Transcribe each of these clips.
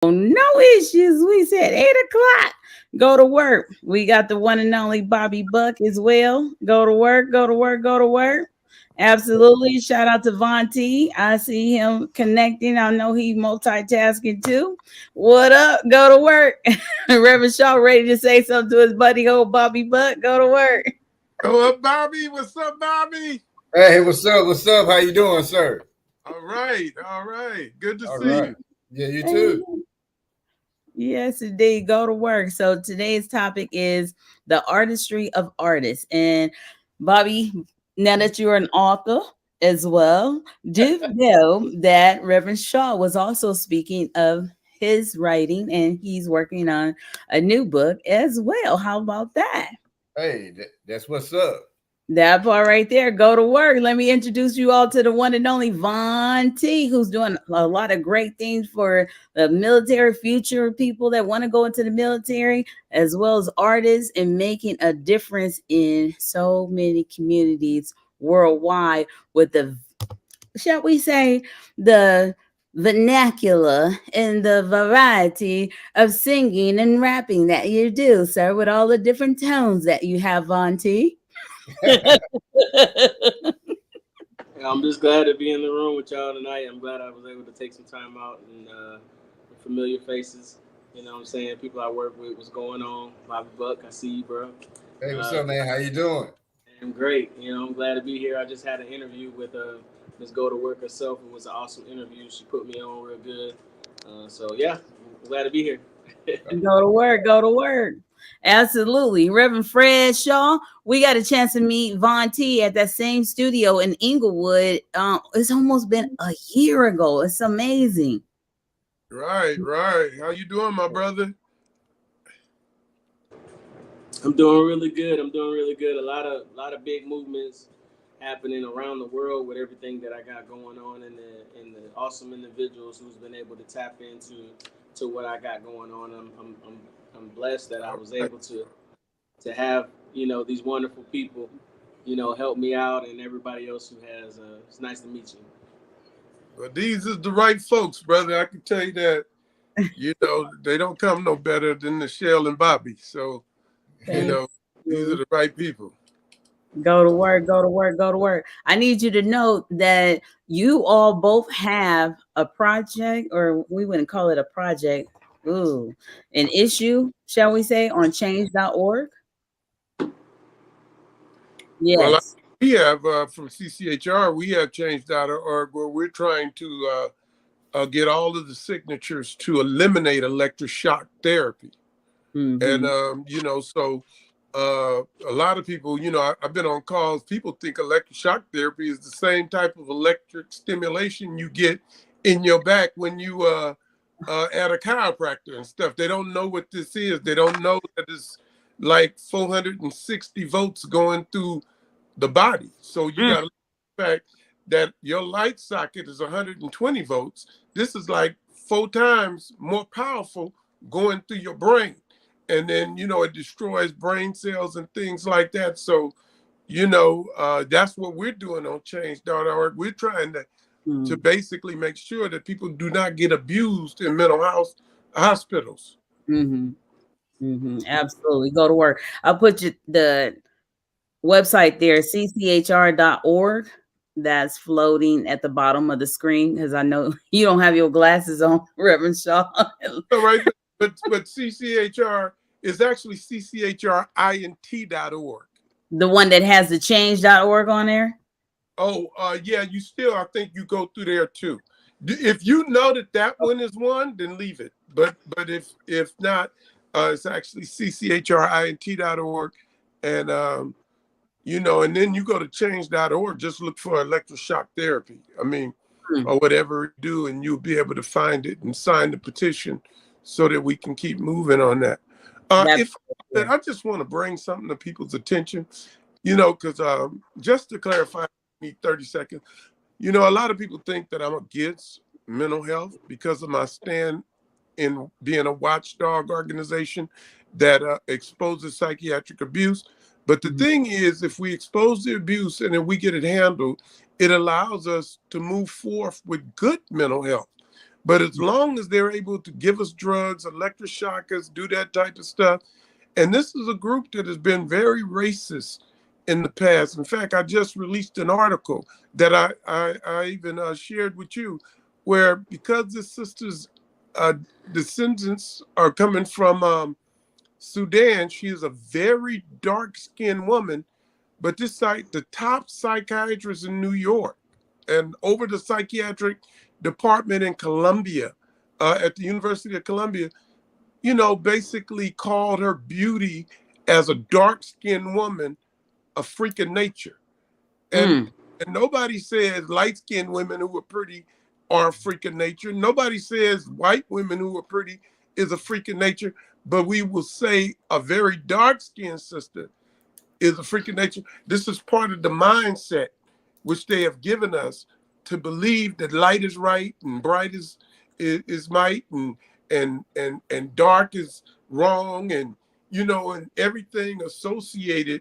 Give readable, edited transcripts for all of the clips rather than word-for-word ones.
No issues. We said 8 o'clock. Go to work. We got the one and only Bobby Buck as well. Go to work, go to work, go to work. Absolutely. Shout out to Von T. I see him connecting. I know he multitasking too. What up? Go to work. Reverend Shaw ready to say something to his buddy old Bobby Buck. Go to work. Go up, Bobby. What's up, Bobby? Hey, what's up? What's up? How you doing, sir? All right. Good to All see right. you. Yeah, you too. Yes, indeed. Go to work. So today's topic is the artistry of artists. And Bobby, now that you're an author as well, do you know that Reverend Shaw was also speaking of his writing and he's working on a new book as well. How about that? Hey, that's what's up. That part right there. Go to work. Let me introduce you all to the one and only Von T, who's doing a lot of great things for the military, future people that want to go into the military, as well as artists, and making a difference in so many communities worldwide with the, shall we say, the vernacular and the variety of singing and rapping that you do, sir, with all the different tones that you have, Von T. I'm just glad to be in the room with y'all tonight. I'm glad I was able to take some time out and familiar faces. You know what I'm saying? People I work with, what's going on? Bobby Buck, I see you, bro. Hey, what's up, man? How you doing? I'm great. You know, I'm glad to be here. I just had an interview with Miss Go to Work herself. It was an awesome interview. She put me on real good. So, yeah, I'm glad to be here. Go to work, go to work. Absolutely. Reverend Fred Shaw, we got a chance to meet Von T at that same studio in Inglewood. It's almost been a year ago. It's amazing. Right. How you doing, my brother? I'm doing really good. A lot of big movements happening around the world with everything that I got going on, and the awesome individuals who's been able to tap into what I got going on. I'm blessed that I was able to have these wonderful people help me out, and everybody else who has. It's nice to meet you. Well, these is the right folks, brother. I can tell you that. They don't come no better than Michelle and Bobby. So, these are the right people. Go to work, go to work, go to work. I need you to know that you all both have a project, or we wouldn't call it a project. Ooh, an issue, shall we say, on change.org. Well, Yes. we have from CCHR, we have change.org where we're trying to get all of the signatures to eliminate electroshock therapy. Mm-hmm. And, so a lot of people, I've been on calls. People think electroshock therapy is the same type of electric stimulation you get in your back when you at a chiropractor and stuff. They don't know what this is. They don't know that it's like 460 volts going through the body. So you got to look at the fact that your light socket is 120 volts. This is like 4 times more powerful going through your brain. And then, it destroys brain cells and things like that. So, that's what we're doing on change.org. We're trying to basically make sure that people do not get abused in mental health hospitals. Mm-hmm. Mm-hmm. Absolutely. Go to work. I'll put the website there, cchr.org. That's floating at the bottom of the screen because I know you don't have your glasses on, Reverend Shaw. All right. But CCHR is actually cchrint.org. The one that has the change.org on there? Oh, yeah, I think you go through there too. If you know that one is one, then leave it. But if not, it's actually cchrint.org. And, and then you go to change.org, just look for electroshock therapy. Or whatever you do, and you'll be able to find it and sign the petition so that we can keep moving on that. I just want to bring something to people's attention, because just to clarify, I need 30 seconds. A lot of people think that I'm against mental health because of my stand in being a watchdog organization that exposes psychiatric abuse. But the thing is, if we expose the abuse and then we get it handled, it allows us to move forth with good mental health. But as long as they're able to give us drugs, electroshock us, do that type of stuff, and this is a group that has been very racist in the past. In fact, I just released an article that I even shared with you, where because the sister's descendants are coming from Sudan, she is a very dark-skinned woman, but the top psychiatrist in New York and over the psychiatric department in Columbia, at the University of Columbia, basically called her beauty as a dark-skinned woman a freak of nature. And, and nobody says light-skinned women who are pretty are a freak of nature. Nobody says white women who are pretty is a freak of nature, but we will say a very dark-skinned sister is a freak of nature. This is part of the mindset which they have given us to believe that light is right and bright is might and dark is wrong, and and everything associated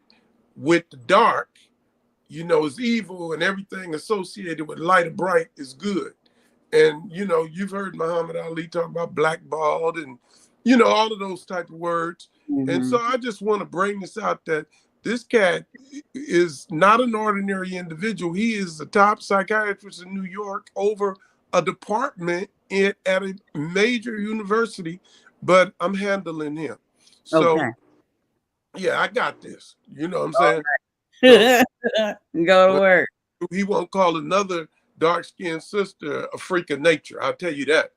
with the dark is evil, and everything associated with light or bright is good. And you've heard Muhammad Ali talk about blackballed and all of those type of words. And so I just want to bring this out, that this cat is not an ordinary individual. He is the top psychiatrist in New York over a department at a major university, but I'm handling him. So, yeah, I got this. You know what I'm saying? Go to work. He won't call another dark-skinned sister a freak of nature. I'll tell you that.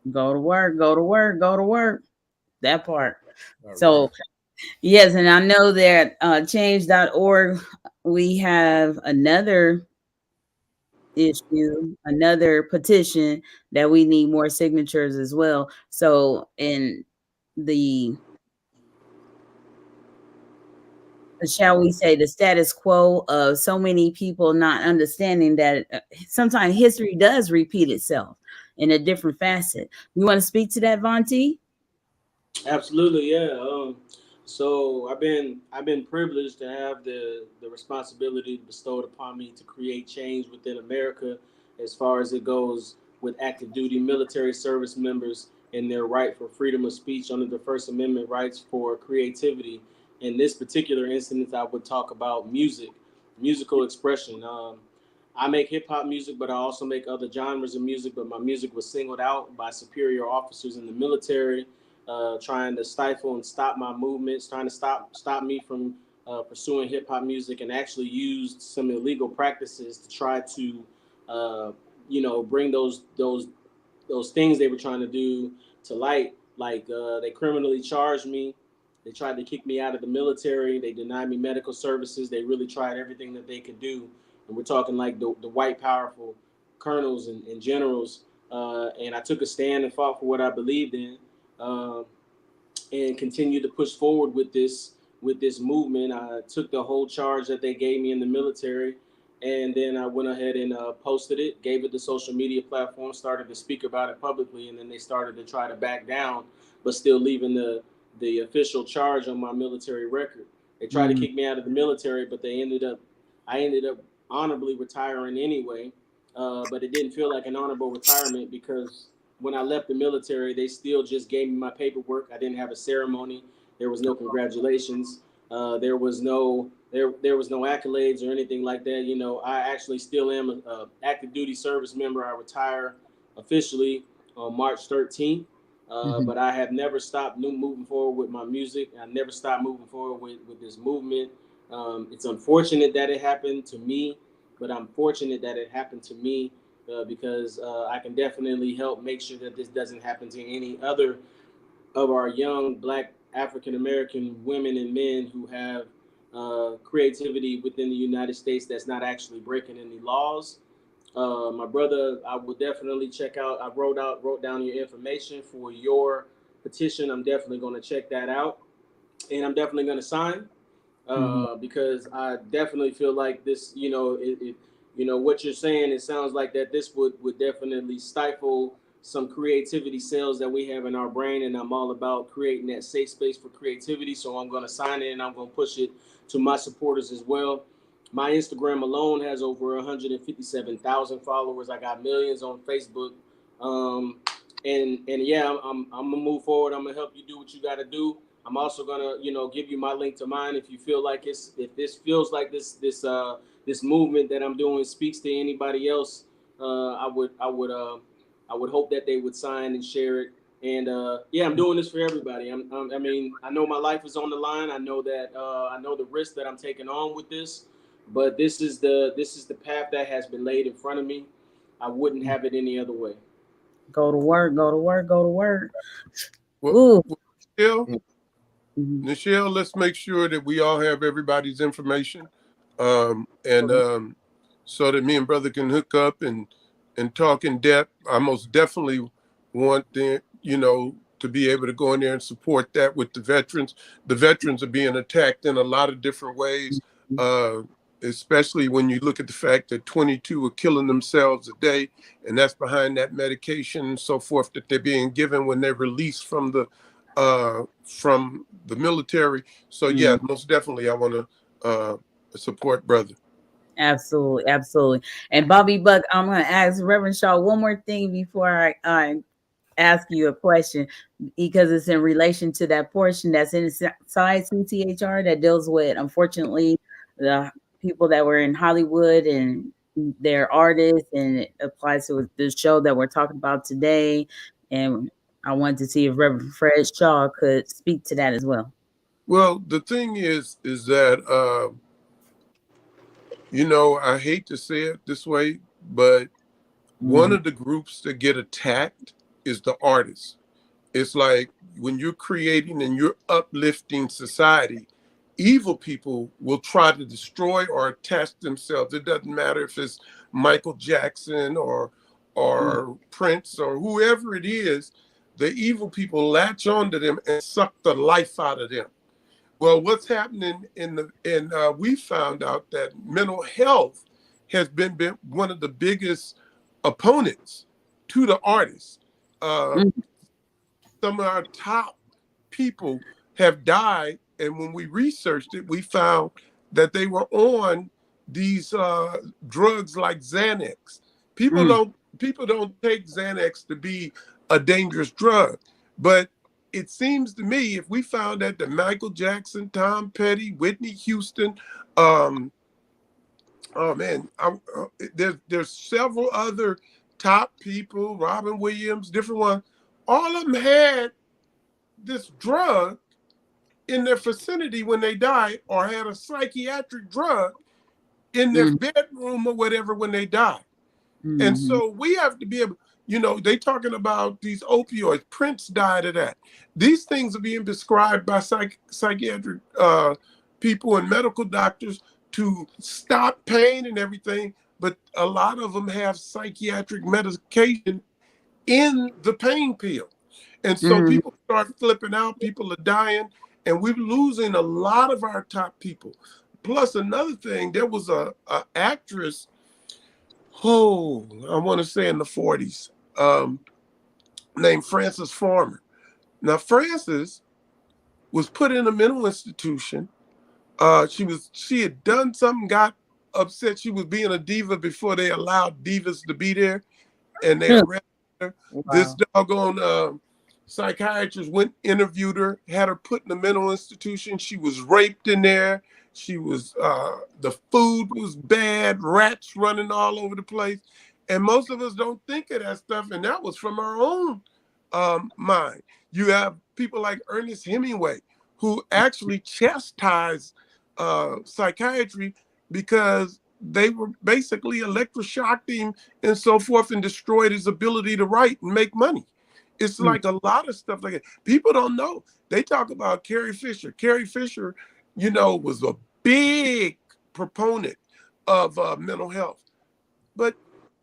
Go to work, go to work, go to work. That part. So, yes, and I know that change.org, we have another issue, another petition that we need more signatures as well. So, in the, shall we say, the status quo of so many people not understanding that sometimes history does repeat itself in a different facet. You want to speak to that, Von T? Absolutely, yeah. So I've been privileged to have the responsibility bestowed upon me to create change within America, as far as it goes with active duty military service members and their right for freedom of speech under the First Amendment rights for creativity. In this particular instance, I would talk about musical expression. I make hip hop music, but I also make other genres of music. But my music was singled out by superior officers in the military, trying to stifle and stop my movements, trying to stop me from pursuing hip hop music, and actually used some illegal practices to try to, bring those things they were trying to do to light. Like they criminally charged me. They tried to kick me out of the military. They denied me medical services. They really tried everything that they could do. And we're talking like the white, powerful colonels and generals. And I took a stand and fought for what I believed in, and continued to push forward with this movement. I took the whole charge that they gave me in the military, and then I went ahead and posted it, gave it to social media platforms, started to speak about it publicly, and then they started to try to back down, but still leaving the official charge on my military record. They tried to kick me out of the military, but I ended up honorably retiring anyway. But it didn't feel like an honorable retirement, because when I left the military, they still just gave me my paperwork. I didn't have a ceremony. There was no congratulations. There was no accolades or anything like that. I actually still am an active duty service member. I retire officially on March 13th. But I have never stopped moving forward with my music. I never stopped moving forward with this movement. It's unfortunate that it happened to me, but I'm fortunate that it happened to me because I can definitely help make sure that this doesn't happen to any other of our young Black African-American women and men who have creativity within the United States that's not actually breaking any laws. My brother, I will definitely check out. I wrote down your information for your petition. I'm definitely going to check that out, and I'm definitely going to sign because I definitely feel like this. What you're saying. It sounds like that this would definitely stifle some creativity cells that we have in our brain, and I'm all about creating that safe space for creativity. So I'm going to sign it, and I'm going to push it to my supporters as well. My Instagram alone has over 157,000 followers. I got millions on Facebook. And yeah, I'm gonna move forward. I'm gonna help you do what you got to do. I'm also gonna, give you my link to mine if you feel like if this feels like this movement that I'm doing speaks to anybody else. I would hope that they would sign and share it. And yeah, I'm doing this for everybody. I mean, I know my life is on the line. I know that I know the risk that I'm taking on with this, but this is the path that has been laid in front of me. I wouldn't have it any other way. Go to work, go to work, go to work. Well, Ooh. Michelle, Mhm. Michelle, let's make sure that we all have everybody's information, and so that me and brother can hook up and talk in depth. I most definitely want to be able to go in there and support that with the veterans. The veterans are being attacked in a lot of different ways, uh, especially when you look at the fact that 22 are killing themselves a day, and that's behind that medication and so forth that they're being given when they're released from the military. So yeah, Mhm. most definitely I want to support brother. Absolutely, absolutely. And Bobby Buck, I'm going to ask Reverend Shaw one more thing before I ask you a question, because it's in relation to that portion that's inside CTHR that deals with, unfortunately, the people that were in Hollywood and their artists, and it applies to the show that we're talking about today. And I wanted to see if Reverend Fred Shaw could speak to that as well. Well, the thing is that I hate to say it this way, but one Mhm. of the groups that get attacked is the artists. It's like when you're creating and you're uplifting society, evil people will try to destroy or attach themselves. It doesn't matter if it's Michael Jackson or Prince or whoever it is. The evil people latch onto them and suck the life out of them. Well, what's happening we found out that mental health has been one of the biggest opponents to the artists. Uh, Mhm. some of our top people have died, and when we researched it, we found that they were on these drugs like Xanax. People Mhm. don't people don't take Xanax to be a dangerous drug, but it seems to me if we found that Michael Jackson, Tom Petty, Whitney Houston, um, oh man, there's several other top people, Robin Williams, different ones. All of them had this drug in their vicinity when they died, or had a psychiatric drug in their Mhm. bedroom or whatever when they died. And Mhm. so we have to be able, they talking about these opioids. Prince died of that. These things are being prescribed by psychiatric people and medical doctors to stop pain and everything. But a lot of them have psychiatric medication in the pain pill. And so Mhm. people start flipping out, people are dying, and we're losing a lot of our top people. Plus, another thing, there was a actress, I want to say in the 40s, named Frances Farmer. Now, Frances was put in a mental institution. She had done something, got upset. She was being a diva before they allowed divas to be there, and they arrested her. This Wow. doggone psychiatrist went, interviewed her, had her put in a mental institution. She was raped in there. She was the food was bad, rats running all over the place, and most of us don't think of that stuff. And that was from our own mind. You have people like Ernest Hemingway who actually chastised psychiatry because they were basically electroshocked him and so forth and destroyed his ability to write and make money. It's Mm. like a lot of stuff like that. People don't know. They talk about Carrie Fisher. Carrie Fisher, was a big proponent of mental health. But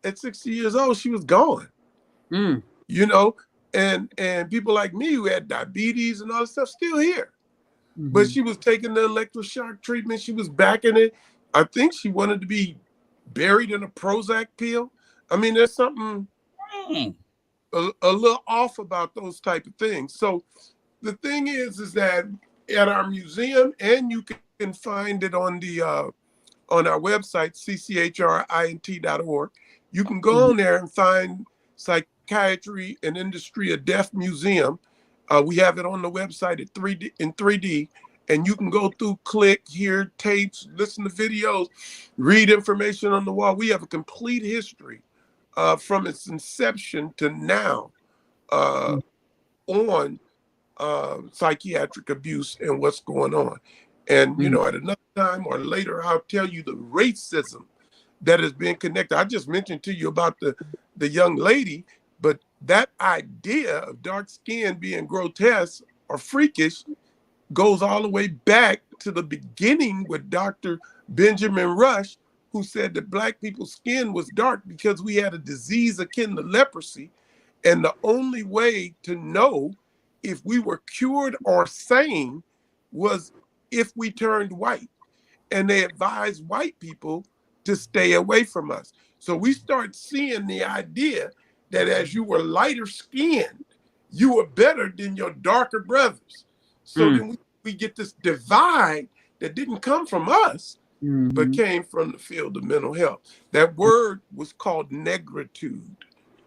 at 60 years old, she was gone, Mm. you know, and people like me who had diabetes and all that stuff still here. But Mhm. she was taking the electroshock treatment. She was backing it. I think she wanted to be buried in a Prozac pill. I mean, there's something Dang. a little off about those type of things. So the thing is that at our museum, and you can find it on our website, cchrint.org. You can go Mhm. on there and find psychiatric Psychiatry and Industry of Death Museum. We have it on the website at 3D in 3D, and you can go through, click, hear tapes, listen to videos, read information on the wall. We have a complete history from its inception to now on psychiatric abuse and what's going on. And, you know, at another time or later, I'll tell you the racism that has been connected. I just mentioned to you about the young lady, but that idea of dark skin being grotesque or freakish goes all the way back to the beginning with Dr. Benjamin Rush, who said that Black people's skin was dark because we had a disease akin to leprosy. And the only way to know if we were cured or sane was if we turned white. And they advised white people to stay away from us. So we start seeing the idea that as you were lighter skinned, you were better than your darker brothers. So then we get this divide that didn't come from us, but came from the field of mental health. That word was called negritude.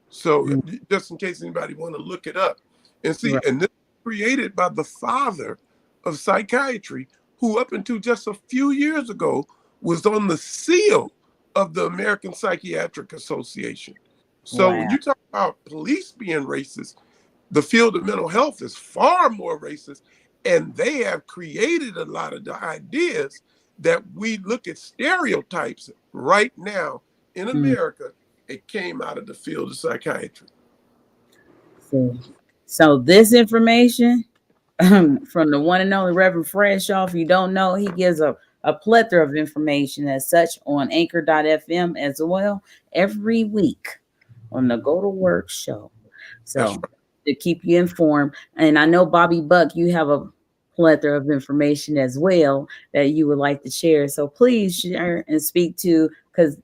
So just in case anybody want to look it up and see, and this was created by the father of psychiatry, who up until just a few years ago was on the seal of the American Psychiatric Association. So when you talk about police being racist, the field of mental health is far more racist, and they have created a lot of the ideas that we look at stereotypes right now in America. It came out of the field of psychiatry. So this information from the one and only Reverend Frenshaw, if you don't know, he gives a plethora of information as such on anchor.fm as well every week on the Go to Work show. So to keep you informed. And I know, Bobby Buck, you have a plethora of information as well that you would like to share. So please share and speak to, because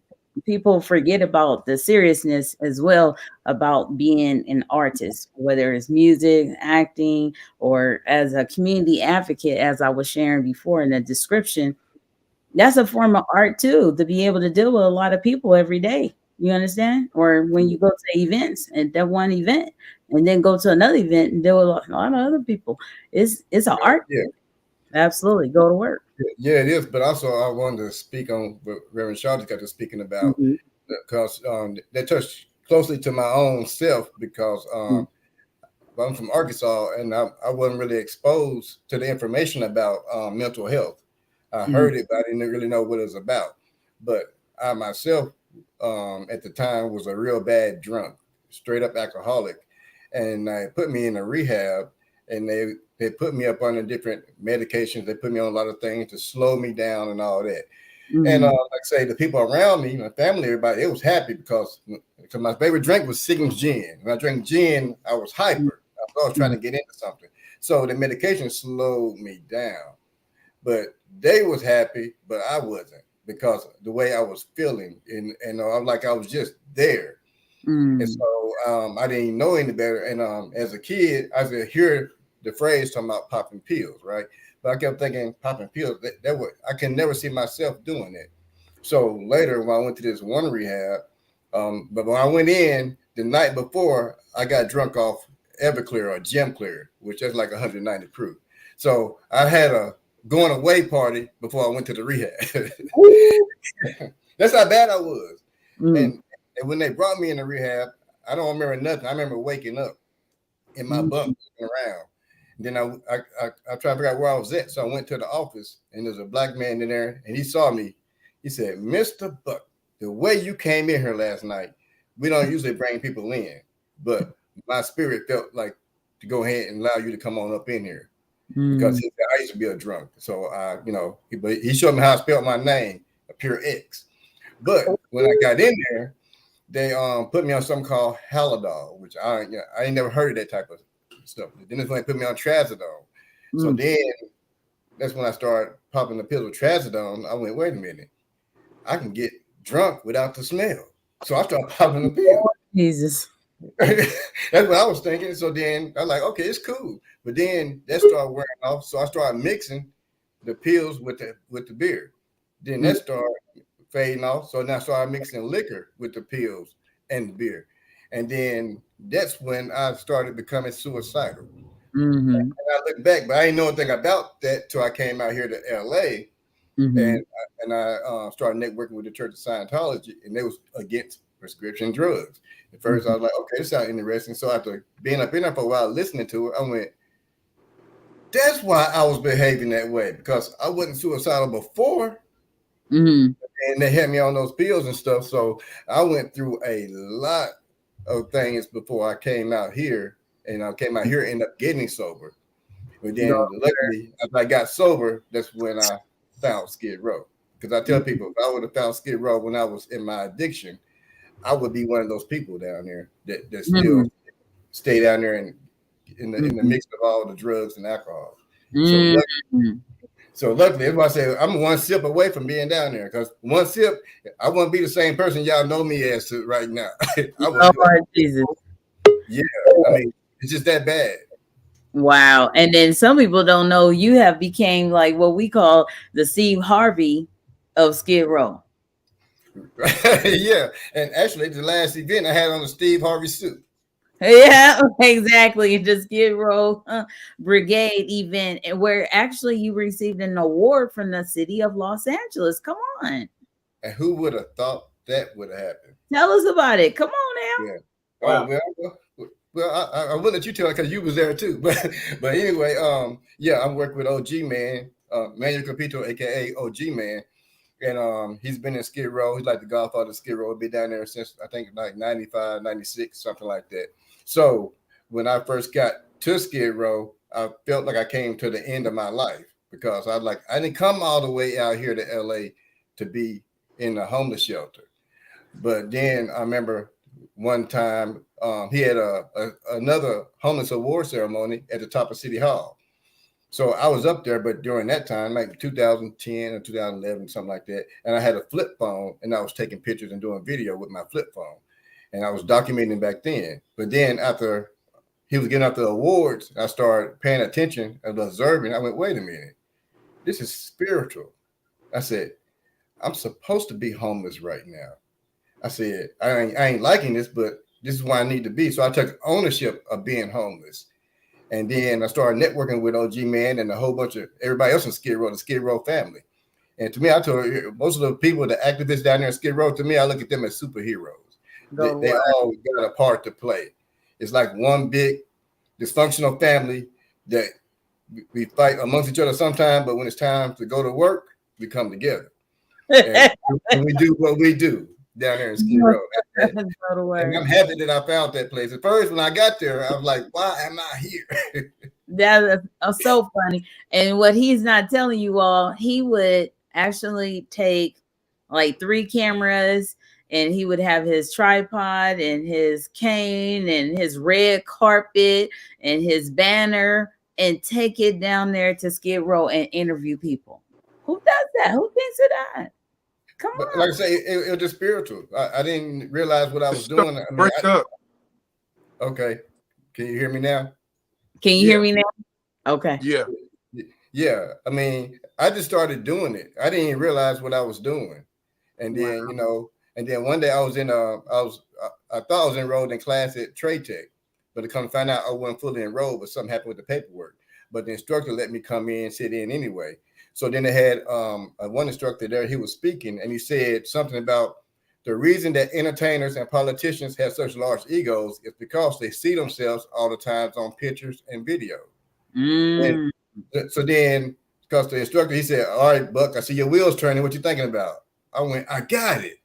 people forget about the seriousness as well about being an artist, whether it's music, acting, or as a community advocate, as I was sharing before in the description. That's a form of art too, to be able to deal with a lot of people every day. You understand? Or when you go to events and that one event and then go to another event and deal with a lot of other people. It's an art. Yeah. Absolutely. Go to work. Yeah, it is. But also I wanted to speak on what Reverend Shaw just got to speaking about, because that touched closely to my own self, because I'm from Arkansas, and I wasn't really exposed to the information about mental health. I heard it, but I didn't really know what it was about. But I myself, at the time, was a real bad drunk, straight up alcoholic, and they put me in a rehab, and they put me up on different medications. They put me on a lot of things to slow me down and all that. And like I say, the people around me, my family, everybody, it was happy because my favorite drink was Seagram's gin. When I drank gin, I was hyper. I was trying to get into something. So the medication slowed me down. But they was happy, but I wasn't, because the way I was feeling, and I'm like I was just there. And so I didn't know any better. And as a kid, I could hear the phrase talking about popping pills, right? But I kept thinking popping pills, that would, I can never see myself doing it. So later, when I went to this one rehab, but when I went in the night before, I got drunk off Everclear or Gem Clear, which is like 190 proof. So I had a going away party before I went to the rehab. That's how bad I was. And when they brought me in the rehab, I don't remember nothing. I remember waking up in my bunk around. Then I tried to figure out where I was at. So I went to the office, and there's a black man in there, and he saw me. He said, "Mr. Buck, the way you came in here last night, we don't usually bring people in, but my spirit felt like to go ahead and allow you to come on up in here." Because I used to be a drunk. So, but he showed me how I spelled my name, a pure X. But when I got in there, they put me on something called Halidol, which I ain't never heard of that type of stuff. Then it's when they put me on Trazodone. So then that's when I started popping the pills with Trazodone. I went, wait a minute, I can get drunk without the smell. So I started popping the pills. Jesus. That's what I was thinking. So then I'm like, okay, it's cool. But then that started wearing off. So I started mixing the pills with the beer. Then that started fading off. So now I started mixing liquor with the pills and the beer. And then that's when I started becoming suicidal. Mm-hmm. And I look back, but I didn't know anything about that till I came out here to LA, Mm-hmm. and I started networking with the Church of Scientology, and they was against prescription drugs. At first, I was like, okay, this sounds interesting. So after being up in there for a while, listening to it, I went, that's why I was behaving that way, because I wasn't suicidal before, Mm-hmm. and they had me on those pills and stuff. So I went through a lot of things before I came out here, and I came out here, ended up getting sober. But then, luckily, after I got sober, that's when I found Skid Row. Because I tell people, if I would have found Skid Row when I was in my addiction, I would be one of those people down there that still Mm-hmm. stay down there and in the Mm-hmm. mix of all the drugs and alcohol. So, Mm-hmm. luckily, that's why I say I'm one sip away from being down there. Because one sip, I wouldn't be the same person y'all know me as right now. I would do Lord Jesus. Yeah, I mean, it's just that bad. Wow. And then some people don't know you have became like what we call the Steve Harvey of Skid Row. Yeah, and actually, the last event I had on a Steve Harvey suit. Yeah, exactly. The Skid Row Brigade event, and where actually you received an award from the city of Los Angeles. Come on. And who would have thought that would have happened? Tell us about it. Come on Yeah. Oh Wow. well, I will let you tell it because you was there too. But anyway, yeah, I'm working with OG Man, Manuel Capito, aka OG Man, and he's been in Skid Row. He's like the godfather of Skid Row. He's been down there since I think like 95, 96, something like that. So when I first got to Skid Row, I felt like I came to the end of my life because I didn't come all the way out here to LA to be in a homeless shelter. But then I remember one time he had another homeless award ceremony at the top of City Hall. So I was up there, but during that time, like 2010 or 2011, something like that, and I had a flip phone, and I was taking pictures and doing video with my flip phone, and I was documenting back then. But then after he was getting out the awards, I started paying attention and observing. I went, wait a minute, this is spiritual. I said, I'm supposed to be homeless right now. I said, I ain't liking this, but this is where I need to be. So I took ownership of being homeless. And then I started networking with OG Man and a whole bunch of everybody else in Skid Row, the Skid Row family. And to me, I told you, most of the people, the activists down there in Skid Row, to me, I look at them as superheroes. now. Go to They work. all got a part to play. It's like one big dysfunctional family that we fight amongst each other sometimes, but when it's time to go to work, we come together. And we do what we do down there in Skid Row. Go to work. And I'm happy that I found that place. At first, when I got there, I was like, why am I here? That's so funny. And what he's not telling you all, he would actually take like 3 cameras and he would have his tripod and his cane and his red carpet and his banner and take it down there to Skid Row and interview people. Who does that? Who thinks of that? Come But on. like I say, it was just spiritual. I didn't realize what I was Start doing. I mean, break up. okay. Can you hear me now? Can you Yeah. hear me now? Okay. Yeah. Yeah. I mean, I just started doing it. I didn't even realize what I was doing. And then, and then one day I was I thought I was enrolled in class at Trade Tech, but to come to find out I wasn't fully enrolled, but something happened with the paperwork. But the instructor let me come in, sit in anyway. So then they had one instructor there, he was speaking, and he said something about the reason that entertainers and politicians have such large egos is because they see themselves all the times on pictures and video. Mm. And so then, because the instructor, he said, all right, Buck, I see your wheels turning. What you thinking about? I went, I got it.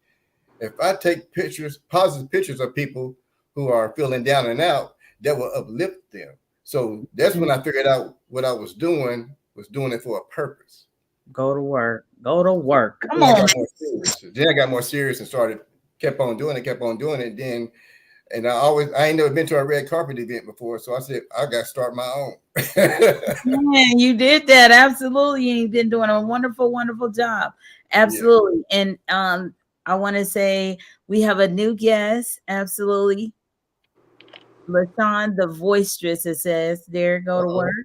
If I take pictures, positive pictures of people who are feeling down and out, that will uplift them. So that's when I figured out what I was doing it for a purpose. Go to work. Go to work. Come Then I on. got more serious. Then I got more serious and kept on doing it. Then, and I ain't never been to a red carpet event before. So I said, I got to start my own. Man, you did that. Absolutely. You've been doing a wonderful, wonderful job. Absolutely. Yeah. And I want to say we have a new guest. Absolutely. LaShon, the Voicestress, it says there. Go to work.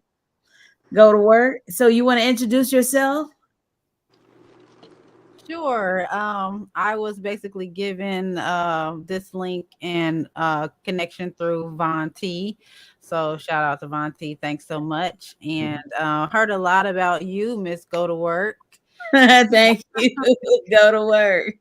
Go to work. So you want to introduce yourself? Sure. I was basically given this link and connection through Von T. So shout out to Von T. Thanks so much. And heard a lot about you, Miss Go to Work. Thank you. Go to work.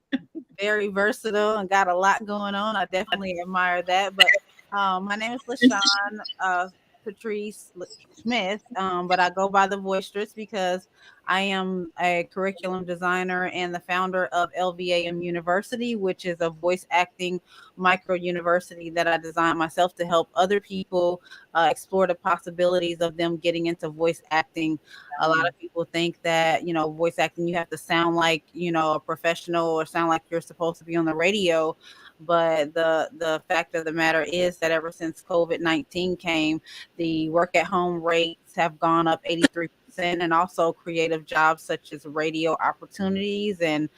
Very versatile and got a lot going on. I definitely admire that. But my name is LaShon Patrice Smith, but I go by the Voicestress because I am a curriculum designer and the founder of LVAM University, which is a voice acting micro university that I designed myself to help other people explore the possibilities of them getting into voice acting. A lot of people think that, voice acting, you have to sound like, a professional or sound like you're supposed to be on the radio. But the fact of the matter is that ever since COVID-19 came, the work at home rates have gone up 83%, and also creative jobs such as radio opportunities and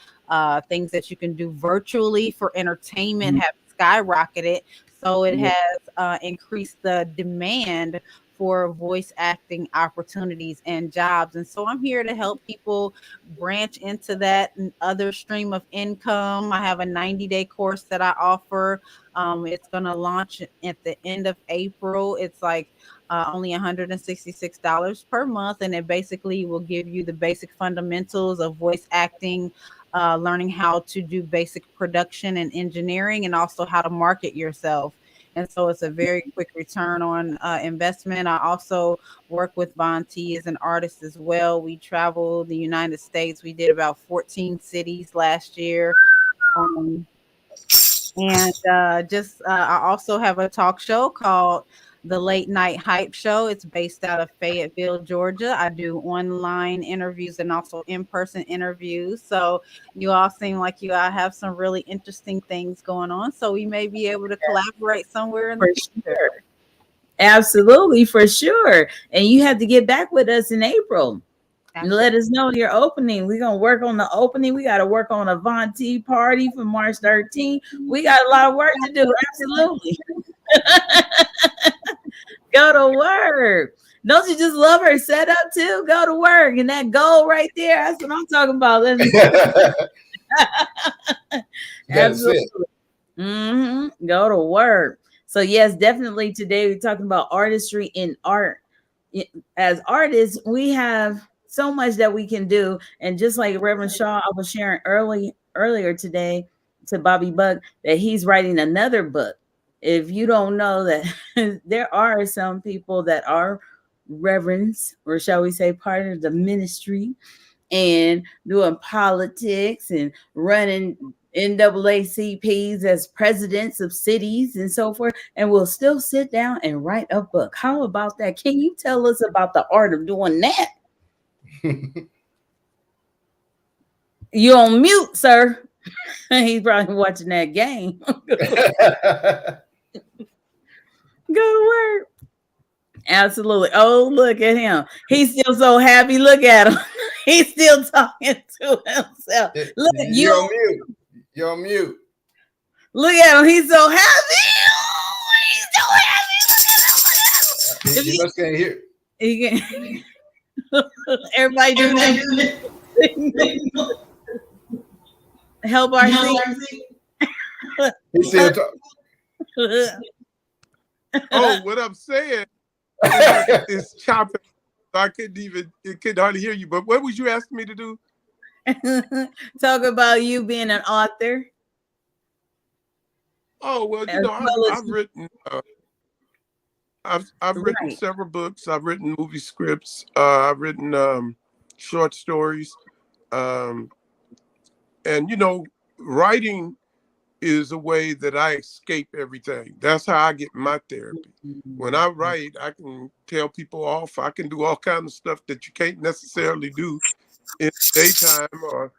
things that you can do virtually for entertainment have skyrocketed. So it has increased the demand for voice acting opportunities and jobs. And so I'm here to help people branch into that other stream of income. I have a 90-day course that I offer. It's going to launch at the end of April. It's like only $166 per month, and it basically will give you the basic fundamentals of voice acting, learning how to do basic production and engineering, and also how to market yourself. And so it's a very quick return on investment. I also work with Von T as an artist as well. We travel the United States. We did about 14 cities last year. Um, and I also have a talk show called The Late Night Hype Show. It's based out of Fayetteville, Georgia. I do online interviews and also in-person interviews. So you all seem like you all have some really interesting things going on. So we may be able to collaborate somewhere in the For future. sure. Absolutely, for sure. And you have to get back with us in April. Let us know your opening. We're going to work on the opening. We got to work on a Von T party for March 13th. We got a lot of work to do. Absolutely. Go to work. Don't you just love her setup too? Go to work. And that goal right there, that's what I'm talking about. Absolutely. Go to work. So yes, definitely today we're talking about artistry in art. As artists, we have so much that we can do. And just like Reverend Shaw, I was sharing earlier today to Bobby Buck that he's writing another book. If you don't know that there are some people that are reverends, or shall we say part of the ministry, and doing politics and running NAACPs as presidents of cities and so forth, and we'll still sit down and write a book. How about that? Can you tell us about the art of doing that? You on mute, sir. He's probably watching that game. Go to work. Absolutely. Oh, look at him. He's still so happy. Look at him. He's still talking to himself. Look at you. You're on mute. You're on mute. Look at him. He's so happy. Oh, he's so happy. Look at him. You must can't hear. He can. Everybody do that. Help our He's still talking. Oh, what I'm saying is chopping. I couldn't hardly hear you. But what was you asking me to do? Talk about you being an author. Oh well, I've written. I've written several books. I've written movie scripts. I've written short stories, and writing is a way that I escape everything. That's how I get my therapy. When I write, I can tell people off. I can do all kinds of stuff that you can't necessarily do in daytime or,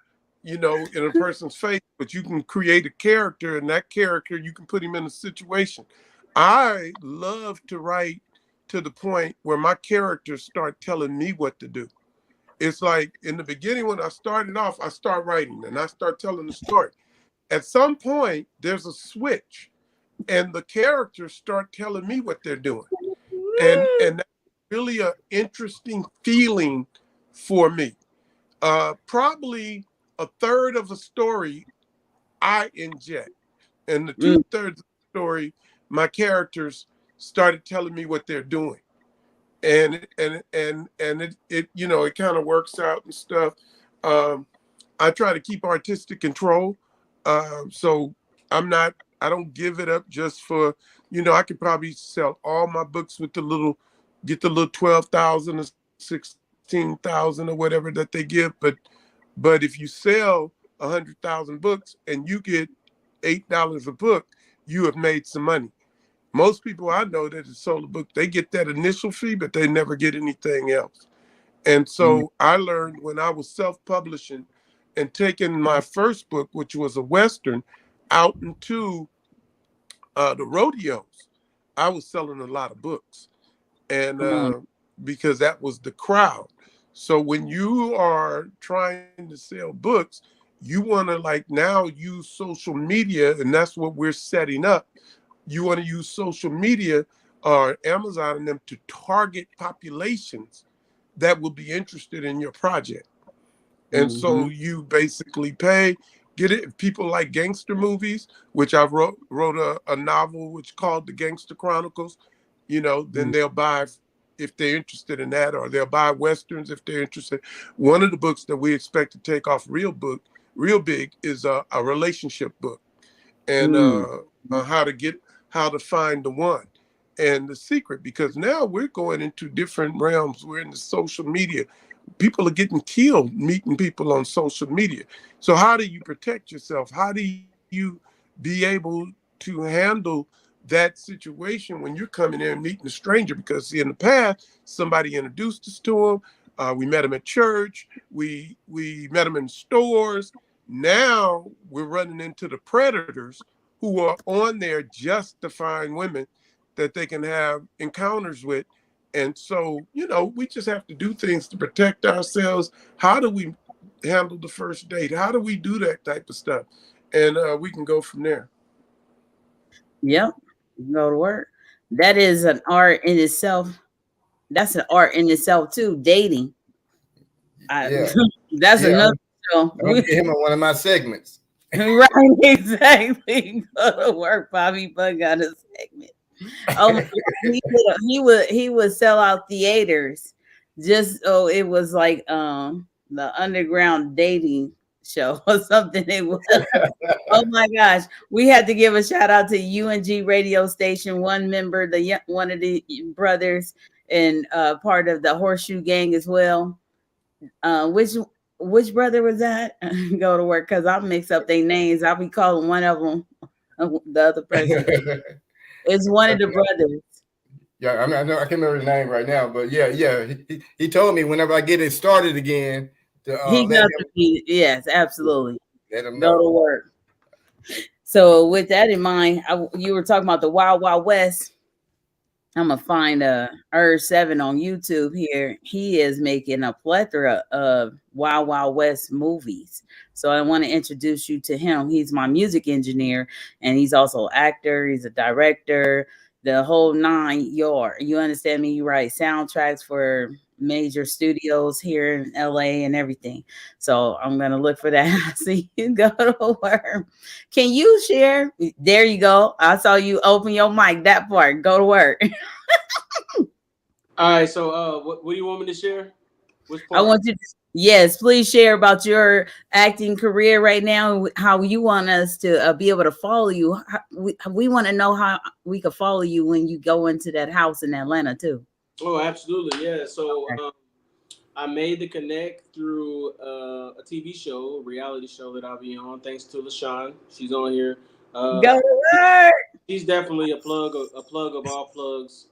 in a person's face, but you can create a character, and that character, you can put him in a situation. I love to write to the point where my characters start telling me what to do. It's like in the beginning, when I started off, I start writing and I start telling the story. At some point, there's a switch, and the characters start telling me what they're doing. And that's really an interesting feeling for me. Probably a third of a story I inject, and the Mm. 2/3 of the story, my characters started telling me what they're doing, and it it kind of works out and stuff. Um, I try to keep artistic control, so I don't give it up just for I could probably sell all my books with get the little 12,000 or 16,000 or whatever that they give, but if you sell 100,000 books and you get $8 a book, you have made some money. Most people I know that have sold a book, they get that initial fee, but they never get anything else. And Mm. so I learned when I was self-publishing and taking my first book, which was a Western, out into the rodeos, I was selling a lot of books. And Come on. because that was the crowd. So when you are trying to sell books, you want to like now use social media, and that's what we're setting up. You want to use social media or Amazon and them to target populations that will be interested in your project. And Mm-hmm. so you basically pay, get it. If people like gangster movies, which I wrote a novel which called The Gangster Chronicles, then they'll buy if they're interested in that, or they'll buy westerns if they're interested. One of the books that we expect to take off real big, is a relationship book, and Mm-hmm. how to find the one and the secret, because now we're going into different realms. We're in the social media. People are getting killed meeting people on social media. So how do you protect yourself? How do you be able to handle that situation when you're coming in and meeting a stranger? Because see, in the past, somebody introduced us to them. We met them at church. We met them in stores. Now we're running into the predators who are on there just to find women that they can have encounters with. And so, we just have to do things to protect ourselves. How do we handle the first date? How do we do that type of stuff? And we can go from there. Yep. Go to work. That is an art in itself. That's an art in itself too. Dating. I, Yeah, that's yeah. another show. I'm gonna get him on one of my segments. Right, exactly. Go to work. Bobby Bug got a segment. Oh my God, he would sell out theaters just so it was like the underground dating show or something. It was. Oh my gosh, we had to give a shout out to UNG radio station. One member, one of the brothers, and part of the Horseshoe Gang as well. Which brother was that? Go to work because I'll mix up their names. I'll be calling one of them the other person. It's one of the brothers. Yeah, I mean, I know I can't remember his name right now, but yeah. He told me whenever I get it started again to He let got him to be, yes, absolutely. Go know. to work. So with that in mind, you were talking about the Wild Wild West. I'm gonna find Ur7 on YouTube here. He is making a plethora of Wild Wild West movies. So I want to introduce you to him. He's my music engineer, and he's also actor. He's a director, the whole nine yard. You understand me? You write soundtracks for major studios here in LA and everything. So I'm gonna look for that. See you go to work. Can you share? There you go. I saw you open your mic. That part. Go to work. All right. So, what do you want me to share? Which I part? want you to, yes, please share about your acting career right now, how you want us to be able to follow you. We want to know how we can follow you when you go into that house in Atlanta, too. Oh, absolutely. Yeah. So, Okay. I made the connect through a TV show, a reality show that I'll be on. Thanks to LaShon, she's on here. Uh, Go to work. she's definitely a plug of all plugs.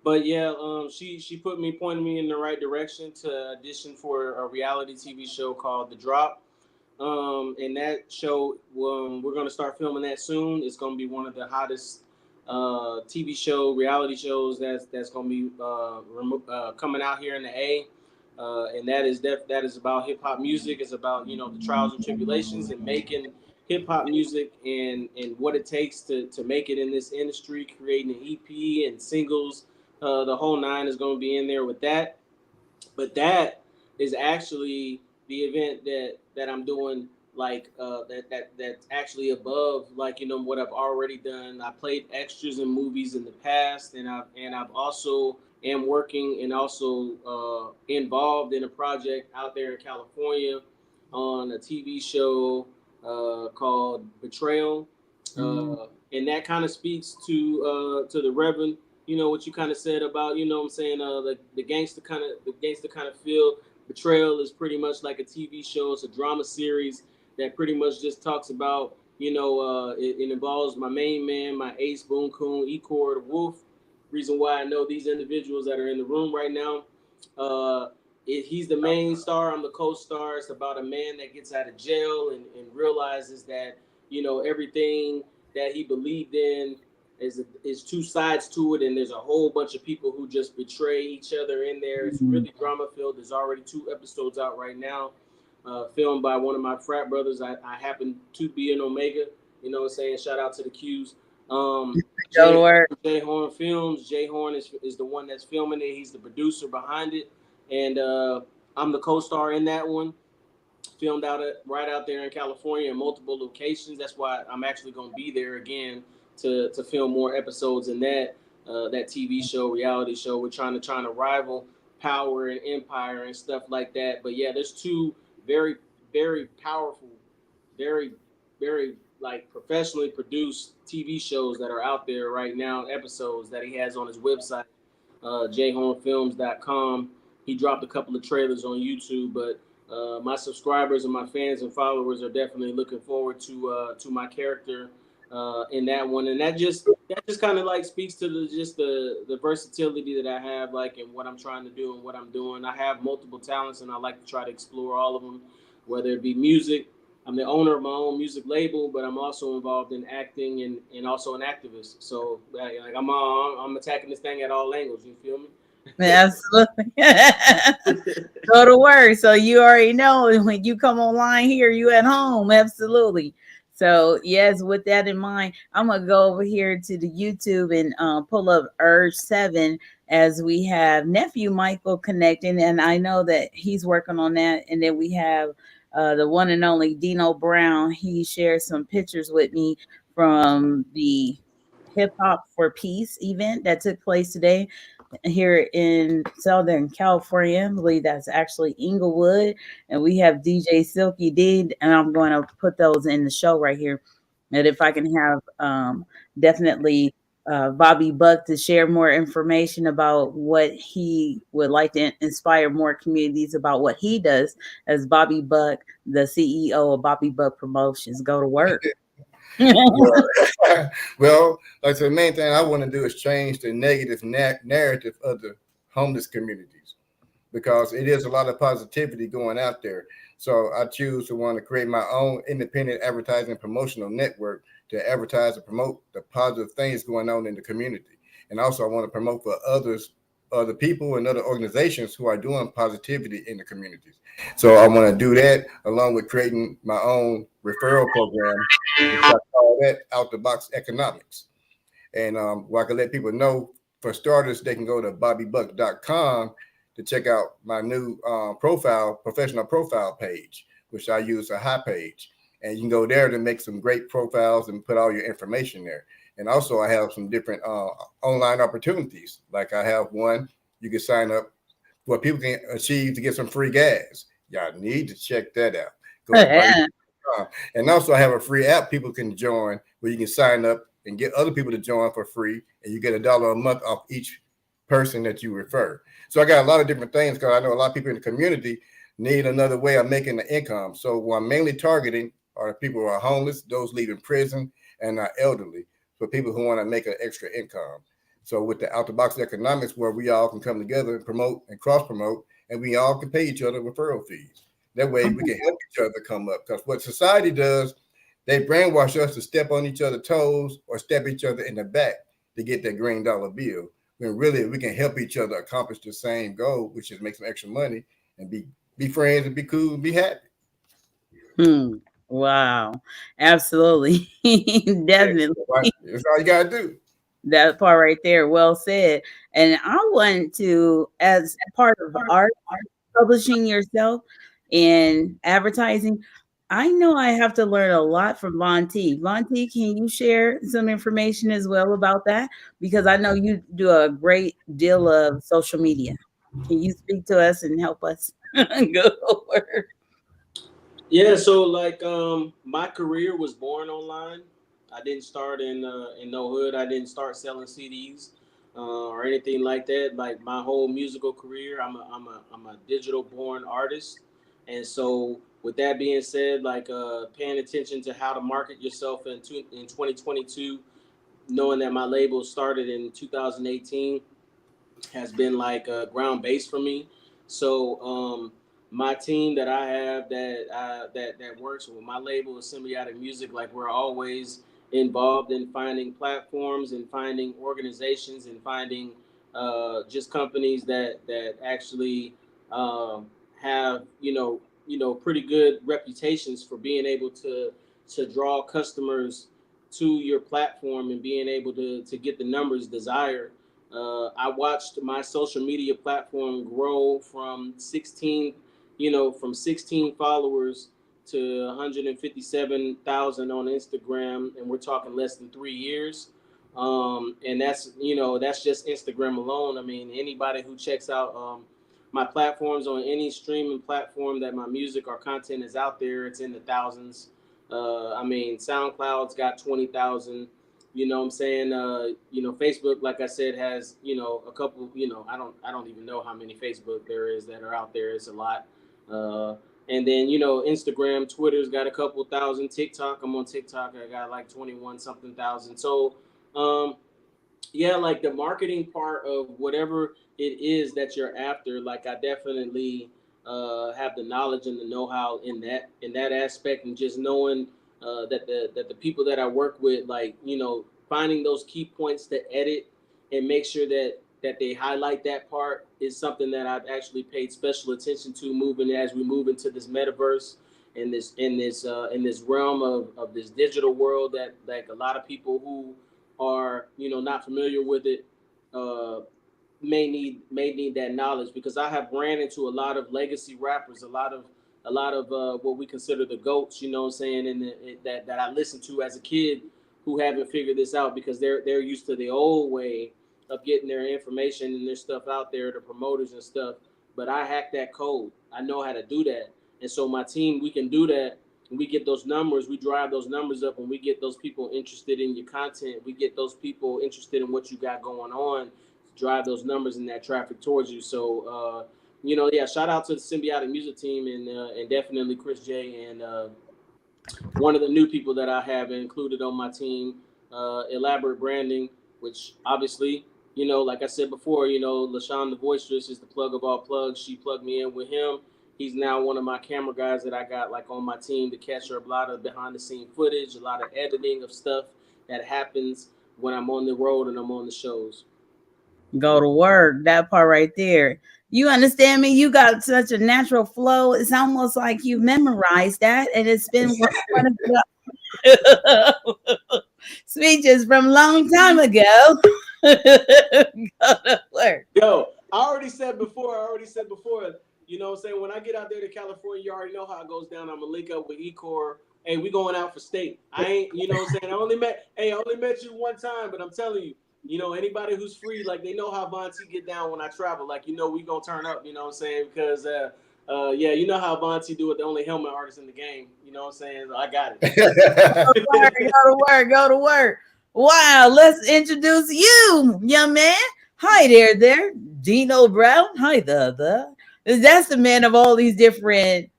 But yeah, she pointed me in the right direction to audition for a reality TV show called The Drop. And that show, we're gonna start filming that soon. It's gonna be one of the hottest TV show reality shows that's gonna be coming out here in the A. And that is about hip hop music. It's about the trials and tribulations and making hip hop music and what it takes to make it in this industry. Creating an EP and singles, the whole nine is going to be in there with that. But that is actually the event that I'm doing, like that's actually above, like, what I've already done. I played extras in movies in the past, and I've also am working and also involved in a project out there in California on a TV show called Betrayal, and that kind of speaks to the Reverend. What you kind of said about, what I'm saying, the gangster kind of feel. Betrayal is pretty much like a TV show. It's a drama series that pretty much just talks about, it involves my main man, my ace, Boon Coon, Ecor, the Wolf. Reason why I know these individuals that are in the room right now. He's the main star. I'm the co-star. It's about a man that gets out of jail and realizes that, everything that he believed in is two sides to it, and there's a whole bunch of people who just betray each other in there. It's really drama filled. There's already 2 episodes out right now, filmed by one of my frat brothers. I happen to be in Omega. You know what I'm saying? Shout out to the Qs. Go to work. Jay Horn Films. Jay Horn is the one that's filming it. He's the producer behind it, and I'm the co-star in that one. Filmed right out there in California in multiple locations. That's why I'm actually going to be there again to film more episodes in that TV show, reality show. We're trying to rival Power and Empire and stuff like that. But yeah, there's 2 very, very powerful, very, very like professionally produced TV shows that are out there right now, episodes that he has on his website, jhornfilms.com. He dropped a couple of trailers on YouTube, but my subscribers and my fans and followers are definitely looking forward to my character in that one, and that just kind of like speaks to the versatility that I have, like, and what I'm trying to do and what I'm doing. I have multiple talents, and I like to try to explore all of them, whether it be music. I'm the owner of my own music label, but I'm also involved in acting and also an activist. So like I'm attacking this thing at all angles. You feel me? Absolutely. Go to work. So you already know when you come online here, you at home. Absolutely. So yes, with that in mind, I'm gonna go over here to the YouTube and pull up Urge 7 as we have nephew Michael connecting, and I know that he's working on that. And then we have the one and only Deno Brown. He shared some pictures with me from the Hip Hop for Peace event that took place today here in Southern California. I believe that's actually Inglewood. And we have DJ Silky D, and I'm going to put those in the show right here. And if I can have definitely Bobby Buck to share more information about what he would like to inspire more communities about what he does as Bobby Buck, the CEO of Bobby Buck Promotions. Go to work. Well, like the main thing I want to do is change the negative narrative of the homeless communities, because it is a lot of positivity going out there. So I choose to want to create my own independent advertising promotional network to advertise and promote the positive things going on in the community. And also I want to promote for other people and other organizations who are doing positivity in the communities. So I want to do that along with creating my own referral program, which I call that out the box economics. And where I can let people know, for starters, they can go to bobbybuck.com to check out my new professional profile page, which I use a high page. And you can go there to make some great profiles and put all your information there. And also I have some different online opportunities. Like I have one, you can sign up where people can achieve to get some free gas. Y'all need to check that out. Go to and also I have a free app people can join where you can sign up and get other people to join for free, and you get $1 a month off each person that you refer. So I got a lot of different things because I know a lot of people in the community need another way of making the income. So what I'm mainly targeting are people who are homeless, those leaving prison, and are elderly, for people who want to make an extra income. So with the out the box economics, where we all can come together and promote and cross promote, and we all can pay each other referral fees. That way we can help each other come up. Because what society does, they brainwash us to step on each other's toes or step each other in the back to get that green dollar bill. When really we can help each other accomplish the same goal, which is make some extra money and be friends and be cool and be happy. Wow. Absolutely. Definitely. That's all you gotta do. That part right there, well said. And I want to, as part of art publishing yourself, in advertising. I know I have to learn a lot from Von T. Von T, can you share some information as well about that? Because I know you do a great deal of social media. Can you speak to us and help us go over? Yeah, so like my career was born online. I didn't start in no hood. I didn't start selling CDs or anything like that. Like my whole musical career, I'm a digital born artist. And so with that being said, like paying attention to how to market yourself in 2022, knowing that my label started in 2018 has been like a ground base for me. So my team that I have that works with my label is Symbiotic Music. Like we're always involved in finding platforms and finding organizations and finding just companies that actually have pretty good reputations for being able to draw customers to your platform and being able to get the numbers desired. I watched my social media platform grow from 16, from 16 followers to 157,000 on Instagram, and we're talking less than 3 years. And that's just Instagram alone. I mean, anybody who checks out my platforms on any streaming platform that my music or content is out there, it's in the thousands. I mean, SoundCloud's got 20,000. You know what I'm saying? Facebook, like I said, has, a couple, I don't even know how many Facebook there is that are out there. It's a lot. And then, Instagram, Twitter's got a couple thousand. TikTok, I'm on TikTok. I got like 21 something thousand. So, yeah, like the marketing part of whatever it is that you're after, like I definitely have the knowledge and the know-how in that aspect, and just knowing that the people that I work with, like, finding those key points to edit and make sure that they highlight that part is something that I've actually paid special attention to moving as we move into this metaverse and in this realm of this digital world that, like, a lot of people who are not familiar with it uh, may need that knowledge, because I have ran into a lot of legacy rappers, a lot of what we consider the goats, you know what I'm saying, and that I listened to as a kid, who haven't figured this out because they're used to the old way of getting their information and their stuff out there, the promoters and stuff. But I hacked that code. I know how to do that. And so my team, we can do that. And we get those numbers, we drive those numbers up, and we get those people interested in your content. We get those people interested in what you got going on, drive those numbers and that traffic towards you. So, yeah, shout out to the Symbiotic Music team, and definitely Chris J, and one of the new people that I have included on my team, Elaborate Branding, which obviously, like I said before, LaShon the Voicestress is the plug of all plugs. She plugged me in with him. He's now one of my camera guys that I got like on my team to capture a lot of behind the scene footage, a lot of editing of stuff that happens when I'm on the road and I'm on the shows. Go to work. That part right there. You understand me? You got such a natural flow. It's almost like you memorized that, and it's been one of the speeches from a long time ago. Go to work. Yo, I already said before, what I'm saying? When I get out there to California, you already know how it goes down. I'm gonna link up with Ecor. Hey, we going out for steak. I ain't, what I'm saying? I only met you one time, but I'm telling you, anybody who's free, like, they know how Von T get down when I travel. Like, we gonna turn up, you know what I'm saying? Because yeah, you know how Von T do it, the only helmet artist in the game. You know what I'm saying? So I got Go to work. Go to work. Wow. Let's introduce you, young man. Hi there, Deno Brown. Hi, the. That's the man of all these different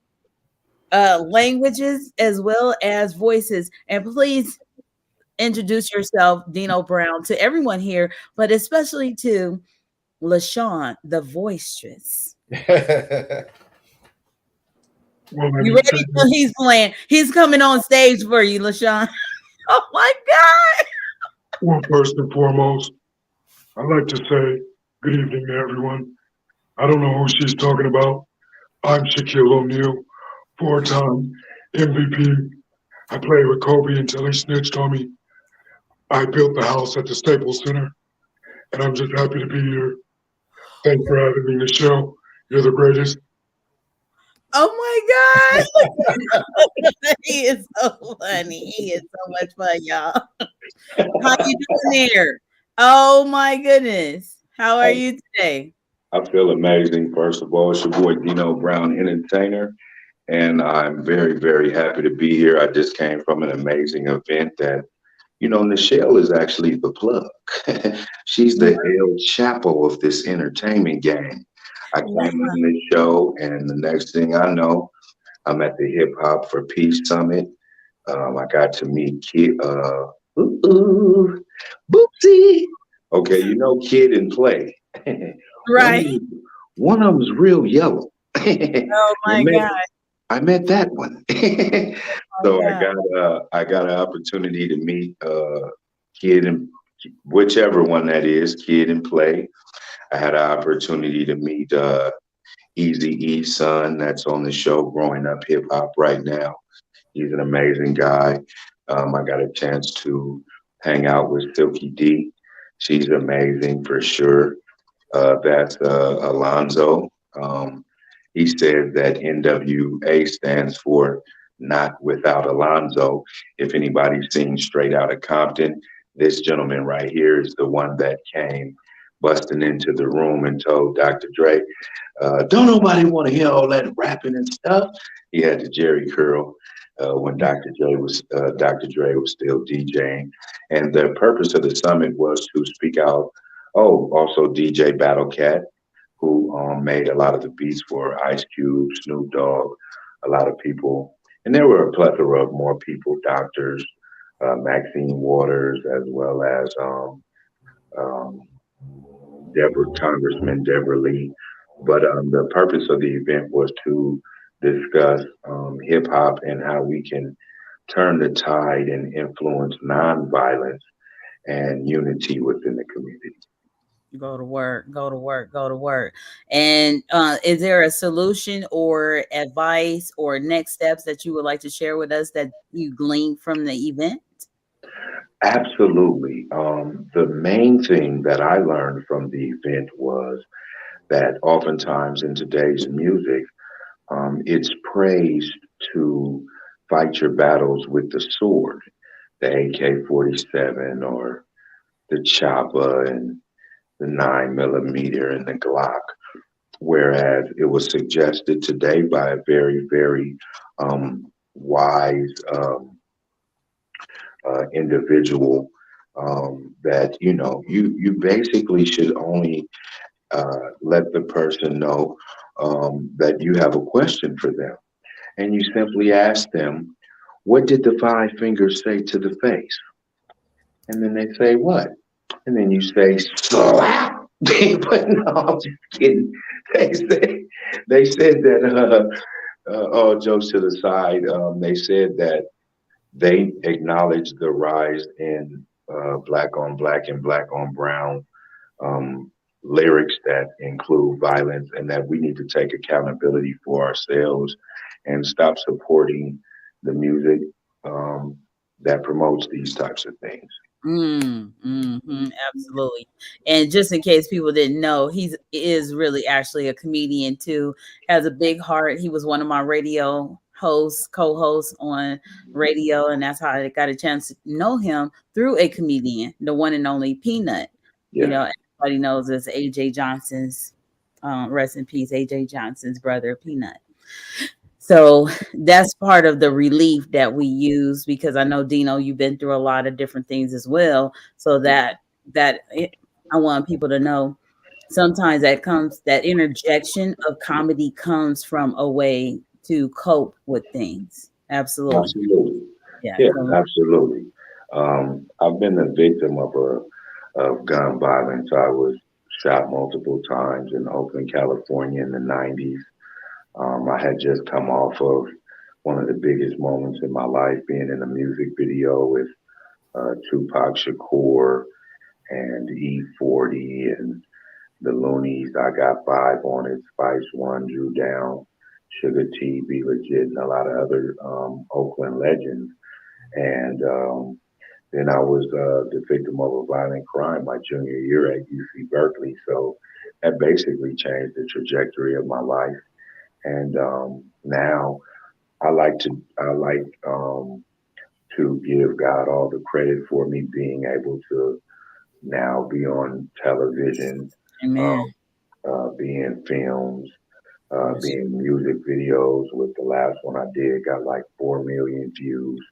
languages as well as voices. And please introduce yourself, Deno Brown, to everyone here, but especially to LaShon, the Voicestress. You ready? He's playing. He's coming on stage for you, LaShon. Oh my God. Well, first and foremost, I'd like to say good evening to everyone. I don't know who she's talking about. I'm Shaquille O'Neal, 4-time MVP. I played with Kobe until he snitched on me. I built the house at the Staples Center, and I'm just happy to be here. Thanks for having me on the show. You're the greatest. Oh my God. He is so funny. He is so much fun, y'all. How you doing there? Oh my goodness. How are you today? I feel amazing. First of all, it's your boy Deno Brown, entertainer, and I'm very, very happy to be here. I just came from an amazing event that, Nichelle is actually the plug. She's the El Chapo of this entertainment game. I came Wow. on this show, and the next thing I know, I'm at the Hip Hop for Peace Summit. I got to meet Kid, Boopsie. Okay, Kid and Play. one of Right. them, one of them's real yellow. I Oh my met God. I met that one. Oh So my God. I got an opportunity to meet Kid and whichever one that is, Kid and Play. I had an opportunity to meet Easy E's son that's on the show growing up hip hop right now. He's an amazing guy. I got a chance to hang out with Silky D. She's amazing for sure. That's Alonzo. Um, he said that NWA stands for Not Without Alonzo. If anybody's seen Straight Outta Compton, this gentleman right here is the one that came busting into the room and told Dr. Dre, don't nobody want to hear all that rapping and stuff. He had the Jerry curl when Dr. Dre was still DJing, and the purpose of the summit was to speak out. Oh, also DJ Battle Cat, who made a lot of the beats for Ice Cube, Snoop Dogg, a lot of people, and there were a plethora of more people, doctors, Maxine Waters, as well as um, Congressman Deborah Lee. But the purpose of the event was to discuss hip hop and how we can turn the tide and influence nonviolence and unity within the community. Go to work, go to work, go to work. And is there a solution or advice or next steps that you would like to share with us that you gleaned from the event? Absolutely. The main thing that I learned from the event was that oftentimes in today's music, it's praised to fight your battles with the sword, the AK-47 or the chopper and the 9 millimeter and the Glock. Whereas it was suggested today by a very, very wise individual that you basically should only let the person know that you have a question for them, and you simply ask them, "What did the five fingers say to the face?" And then they say, "What?" And then you say, "Slap." But no, I'm just kidding. They said that. All jokes to the side, they said that they acknowledge the rise in black on black and black on brown um, lyrics that include violence, and that we need to take accountability for ourselves and stop supporting the music um, that promotes these types of things. Absolutely. And just in case people didn't know, he is really actually a comedian too. Has a big heart. He was one of my radio hosts, co-hosts on radio, and that's how I got a chance to know him through a comedian, the one and only Peanut. You Yeah, know, everybody knows as AJ Johnson's, rest in peace, AJ Johnson's brother, Peanut. So that's part of the relief that we use, because I know Dino, you've been through a lot of different things as well. So I want people to know sometimes that interjection of comedy comes from a way to cope with things. Absolutely. absolutely. Yeah. Yeah, So, absolutely. I've been a victim of gun violence. I was shot multiple times in Oakland, California in the 90s. I had just come off of one of the biggest moments in my life, being in a music video with Tupac Shakur and E40 and the Loonies. I got five on it, Spice One, Drew Down, Sugar T, Be Legit, and a lot of other Oakland legends. And then I was the victim of a violent crime my junior year at UC Berkeley. So that basically changed the trajectory of my life. And now I like to give God all the credit for me being able to now be on television, Amen. be in films, be in music videos. With the last one I did, got like 4 million views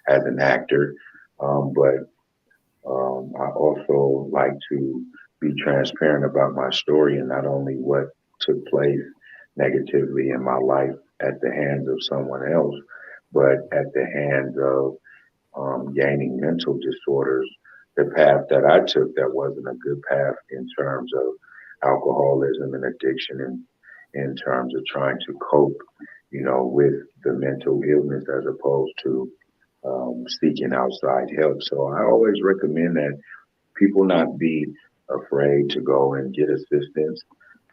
as an actor. But I also like to be transparent about my story and not only what took place negatively in my life at the hands of someone else, but at the hands of gaining mental disorders. The path that I took that wasn't a good path in terms of alcoholism and addiction, and in terms of trying to cope, with the mental illness as opposed to seeking outside help. So I always recommend that people not be afraid to go and get assistance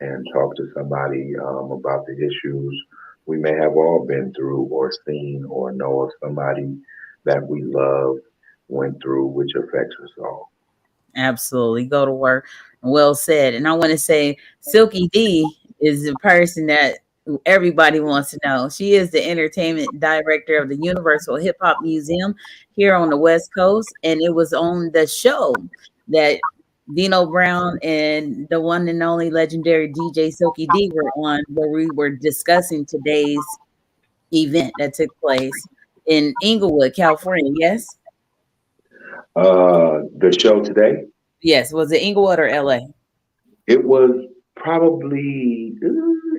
and talk to somebody about the issues we may have all been through or seen or know of somebody that we love went through, which affects us all. Absolutely. Go to work. Well said. And I want to say Silky D is the person that everybody wants to know. She is the entertainment director of the Universal Hip Hop Museum here on the West Coast. And it was on the show that Deno Brown and the one and only legendary DJ Silky D were on, where we were discussing today's event that took place in Inglewood, California. Yes? The show today, Yes. Was it Inglewood or LA? it was probably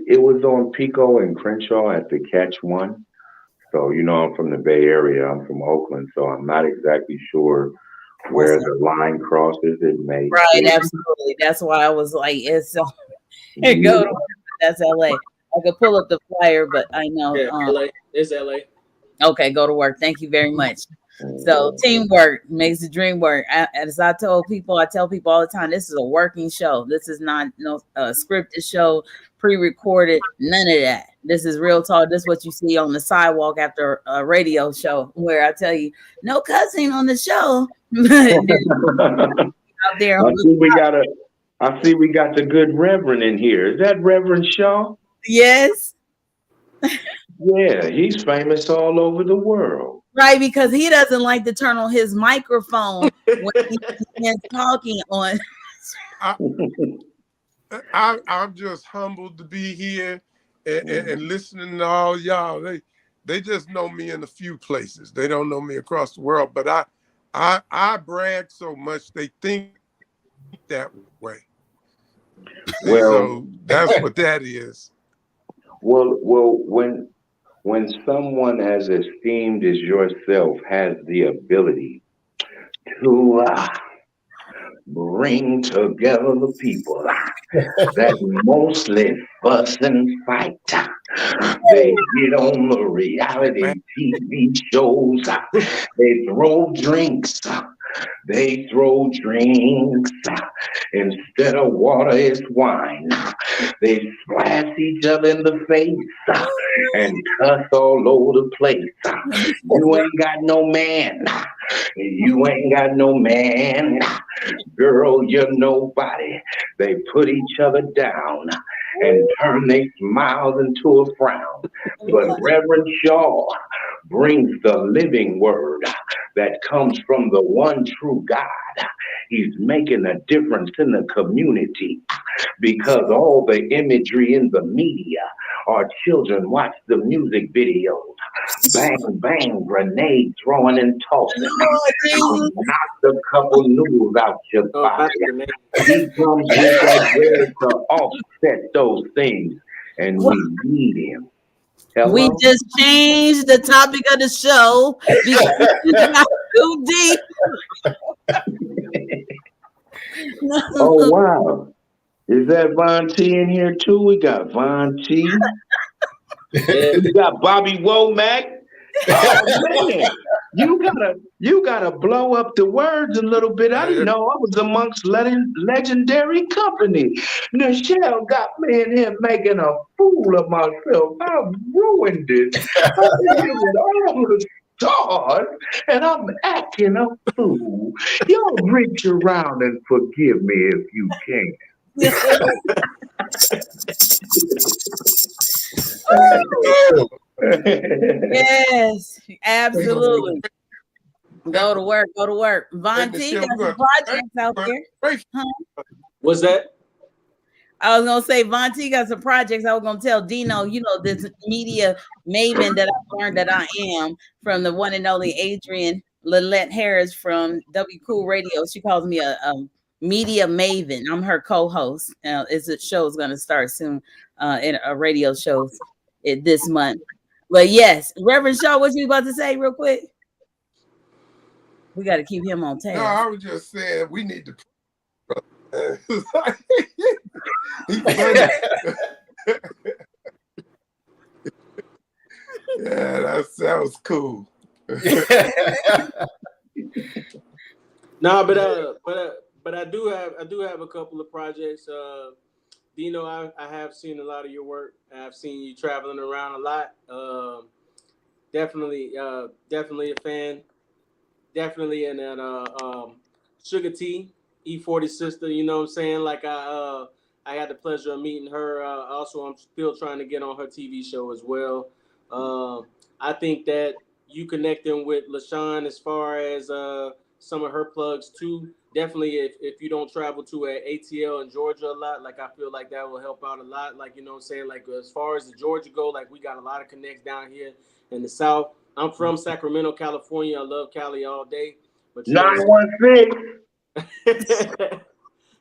it was on Pico and Crenshaw at the Catch One. So I'm from the Bay Area. I'm from Oakland, so I'm not exactly sure What's where that? the line crosses. It may. Right, absolutely. That's why I was like, it's so here go to work, but that's LA. I could pull up the flyer, but I know Yeah, LA. It's LA. okay, go to work. Thank you very much. So teamwork makes the dream work. As I tell people all the time, this is a working show. This is not no scripted show, pre-recorded, none of that. This is real talk. This is what you see on the sidewalk after a radio show where I tell you, no cussing on the show. Out there on I see we got the good Reverend in here. Is that Reverend Shaw? yes. Yeah, he's famous all over the world. Right, because he doesn't like to turn on his microphone when he's talking on. I'm just humbled to be here and listening to all y'all. They just know me in a few places. They don't know me across the world. But I brag so much they think that way. Well, so that's what that is. Well, when someone as esteemed as yourself has the ability to bring together the people that mostly fuss and fight, they get on the reality TV shows, they throw drinks. They throw drinks. Instead of water, it's wine. They splash each other in the face and cuss all over the place. You ain't got no man. You ain't got no man. Girl, you're nobody. They put each other down and turn their smiles into a frown. But Reverend Shaw brings the living word that comes from the one true God. He's making a difference in the community because all the imagery in the media, our children watch the music videos. Bang, bang, grenade throwing and tossing. Knock a couple noodles out your body. He comes with that word to offset those things, and we need him. Hello? We just changed the topic of the show because it's not too deep. Oh, wow. Is that Von T in here too? We got Von T. We got Bobby Womack. Oh, man. You gotta blow up the words a little bit. I didn't know I was amongst legendary company. Nichelle got me in here making a fool of myself. I ruined it. I did it with all the stars, and I'm acting a fool. Y'all reach around and forgive me if you can. Yes, absolutely. Go to work. Go to work. Von T got some projects out there. Huh? What's that? I was gonna say Von T got some projects. I was gonna tell Deno, you know, this media maven that I've learned that I am from the one and only Adrian Lillette Harris from W Cool Radio. She calls me a media maven. I'm her co-host. It's a show's gonna start soon in a radio show this month. But yes, Reverend Shaw, what you about to say real quick? We got to keep him on task. No, I was just saying we need to. He's funny. Yeah, that was cool. No, but I do have a couple of projects. Deno, I have seen a lot of your work. I've seen you traveling around a lot. Definitely a fan. Definitely in that Sugar T, E40 sister. You know what I'm saying? Like I had the pleasure of meeting her. Also, I'm still trying to get on her TV show as well. I think that you connecting with LaShon as far as some of her plugs too. Definitely, if you don't travel to ATL in Georgia a lot, like I feel like that will help out a lot. Like, you know what I'm saying? Like as far as the Georgia go, like we got a lot of connects down here in the South. I'm from Sacramento, California. I love Cali all day. But 916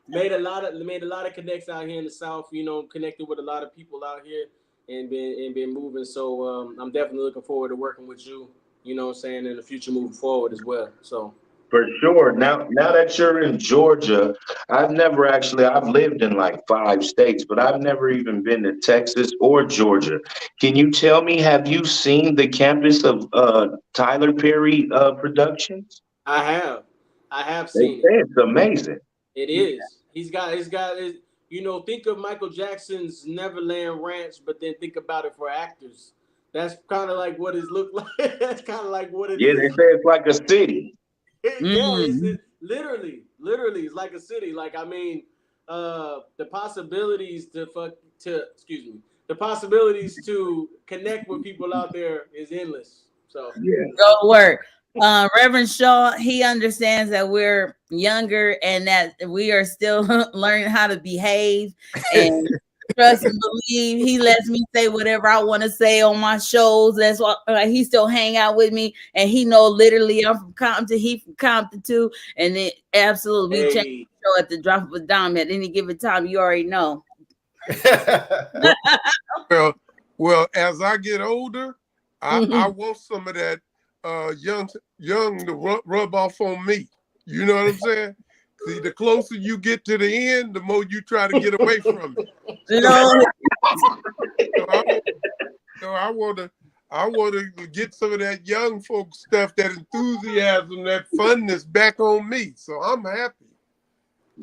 made a lot of connects out here in the South. You know, connected with a lot of people out here and been moving. So I'm definitely looking forward to working with you. You know what I'm saying, in the future moving forward as well. So. For sure. Now that you're in Georgia, I've lived in like 5 states, but I've never even been to Texas or Georgia. Can you tell me, have you seen the campus of Tyler Perry Productions? I have They seen say it. it's amazing. It is. He's got you know, think of Michael Jackson's Neverland Ranch, but then think about it for actors. That's kind of like what it looked like. That's kind of like what it is. Yeah, they say it's like a city. Yeah, it's literally, it's like a city. Like, I mean, the possibilities the possibilities to connect with people out there is endless. So yeah, go to work. Reverend Shaw, he understands that we're younger and that we are still learning how to behave and trust and believe. He lets me say whatever I want to say on my shows. That's why he still hang out with me, and he know literally I'm from Compton, he from Compton too, and it absolutely change the show at the drop of a dime at any given time. You already know. well, as I get older, I want some of that young to rub off on me. You know what I'm saying? See, the closer you get to the end, the more you try to get away from it. So I want to get some of that young folk stuff, that enthusiasm, that funness back on me. So I'm happy.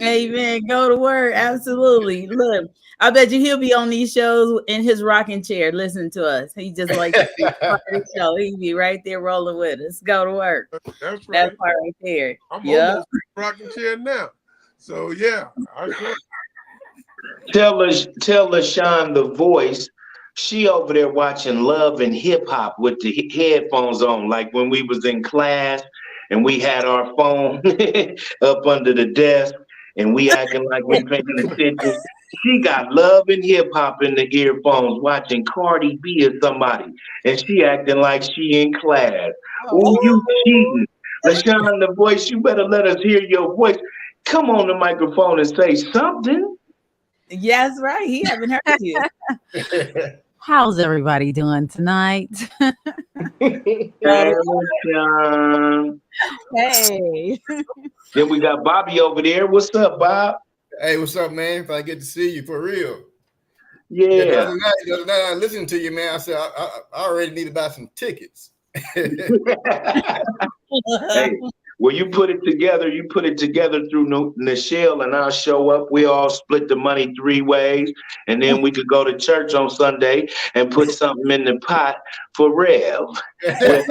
Amen. Go to work. Absolutely. Look, I bet you he'll be on these shows in his rocking chair listening to us. He just like the show. He'll be right there rolling with us. Go to work. That's right. That part right there. I'm almost in the rocking chair now. So yeah. Tell LaShon the voice. She over there watching Love and Hip Hop with the headphones on, like when we was in class and we had our phone up under the desk and we acting like we paying attention. She got Love and Hip Hop in the earphones watching Cardi B or somebody, and she acting like she in class. Oh, you cheating. LaShon the voice, you better let us hear your voice. Come on the microphone and say something. Yes, right. He haven't heard you. How's everybody doing tonight? Hey. Then we got Bobby over there. What's up, Bob? Hey, what's up, man? If I get to see you for real. Yeah. The other night I listened to you, man. I said I already need to buy some tickets. Hey, well, you put it together through Nichelle, and I'll show up. We all split the money 3 ways, and then we could go to church on Sunday and put something in the pot for Rev. It's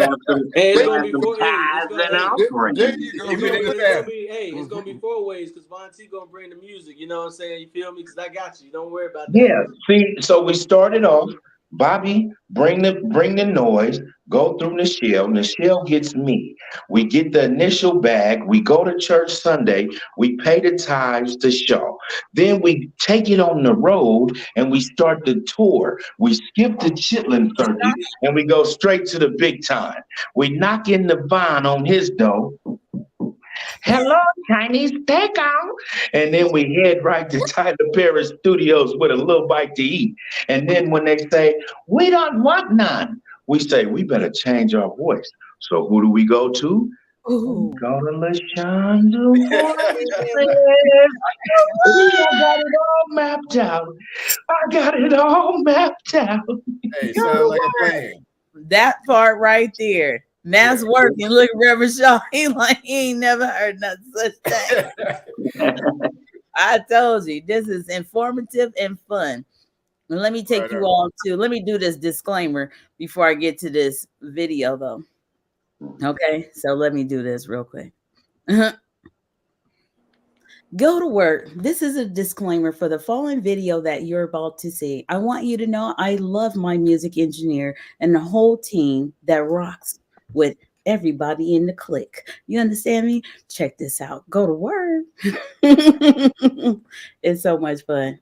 gonna be 4 ways because Von T gonna bring the music. You know what I'm saying? You feel me? Because I got you. Don't worry about that. Yeah. See, so we started off Bobby, bring the noise, go through Nichelle. Nichelle gets me. We get the initial bag. We go to church Sunday. We pay the tithes to Shaw. Then we take it on the road and we start the tour. We skip the Chitlin circuit and we go straight to the big time. We knock in the Vine on his door. Hello, Chinese takeout. And then we head right to Tyler Perry Studios with a little bite to eat. And then when they say, we don't want none, we say, we better change our voice. So who do we go to? Ooh. We go to LaShon Voicestress. Ooh, I got it all mapped out. I got it all mapped out. Hey, sounds like a plan. That part right there. Mass working. Look at Reverend Shaw. He like he ain't never heard nothing such thing. I told you this is informative and fun. And let me take you all to let me do this disclaimer before I get to this video though. Okay, so let me do this real quick. Go to work. This is a disclaimer for the following video that you're about to see. I want you to know I love my music engineer and the whole team that rocks with everybody in the clique. You understand me? Check this out. Go to work. It's so much fun.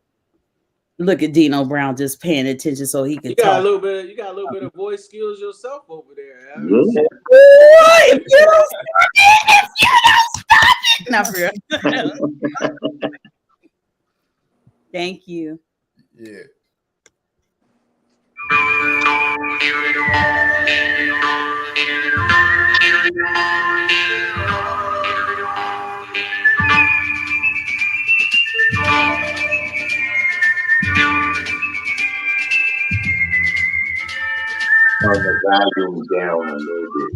Look at Deno Brown just paying attention so he can talk. You got a little bit of voice skills yourself over there. Yeah. Boy, if you don't stop it. Not for real. Thank you. Yeah. Turn the volume down a little bit.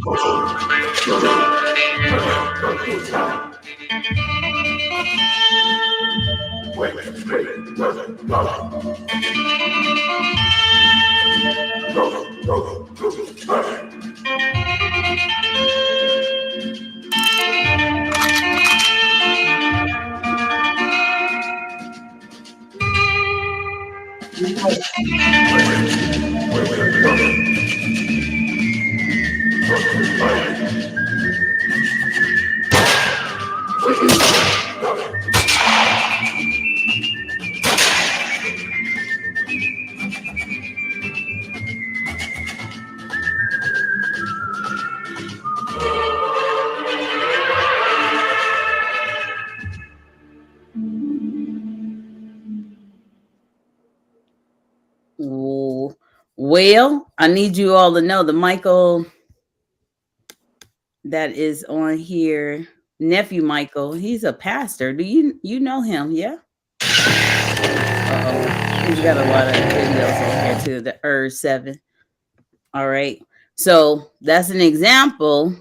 Ooh. Well, I need you all to know the Michael that is on here, nephew Michael, he's a pastor. Do you know him? Yeah. Uh-oh. He's got a lot of videos on here too. The 7. All right. So that's an example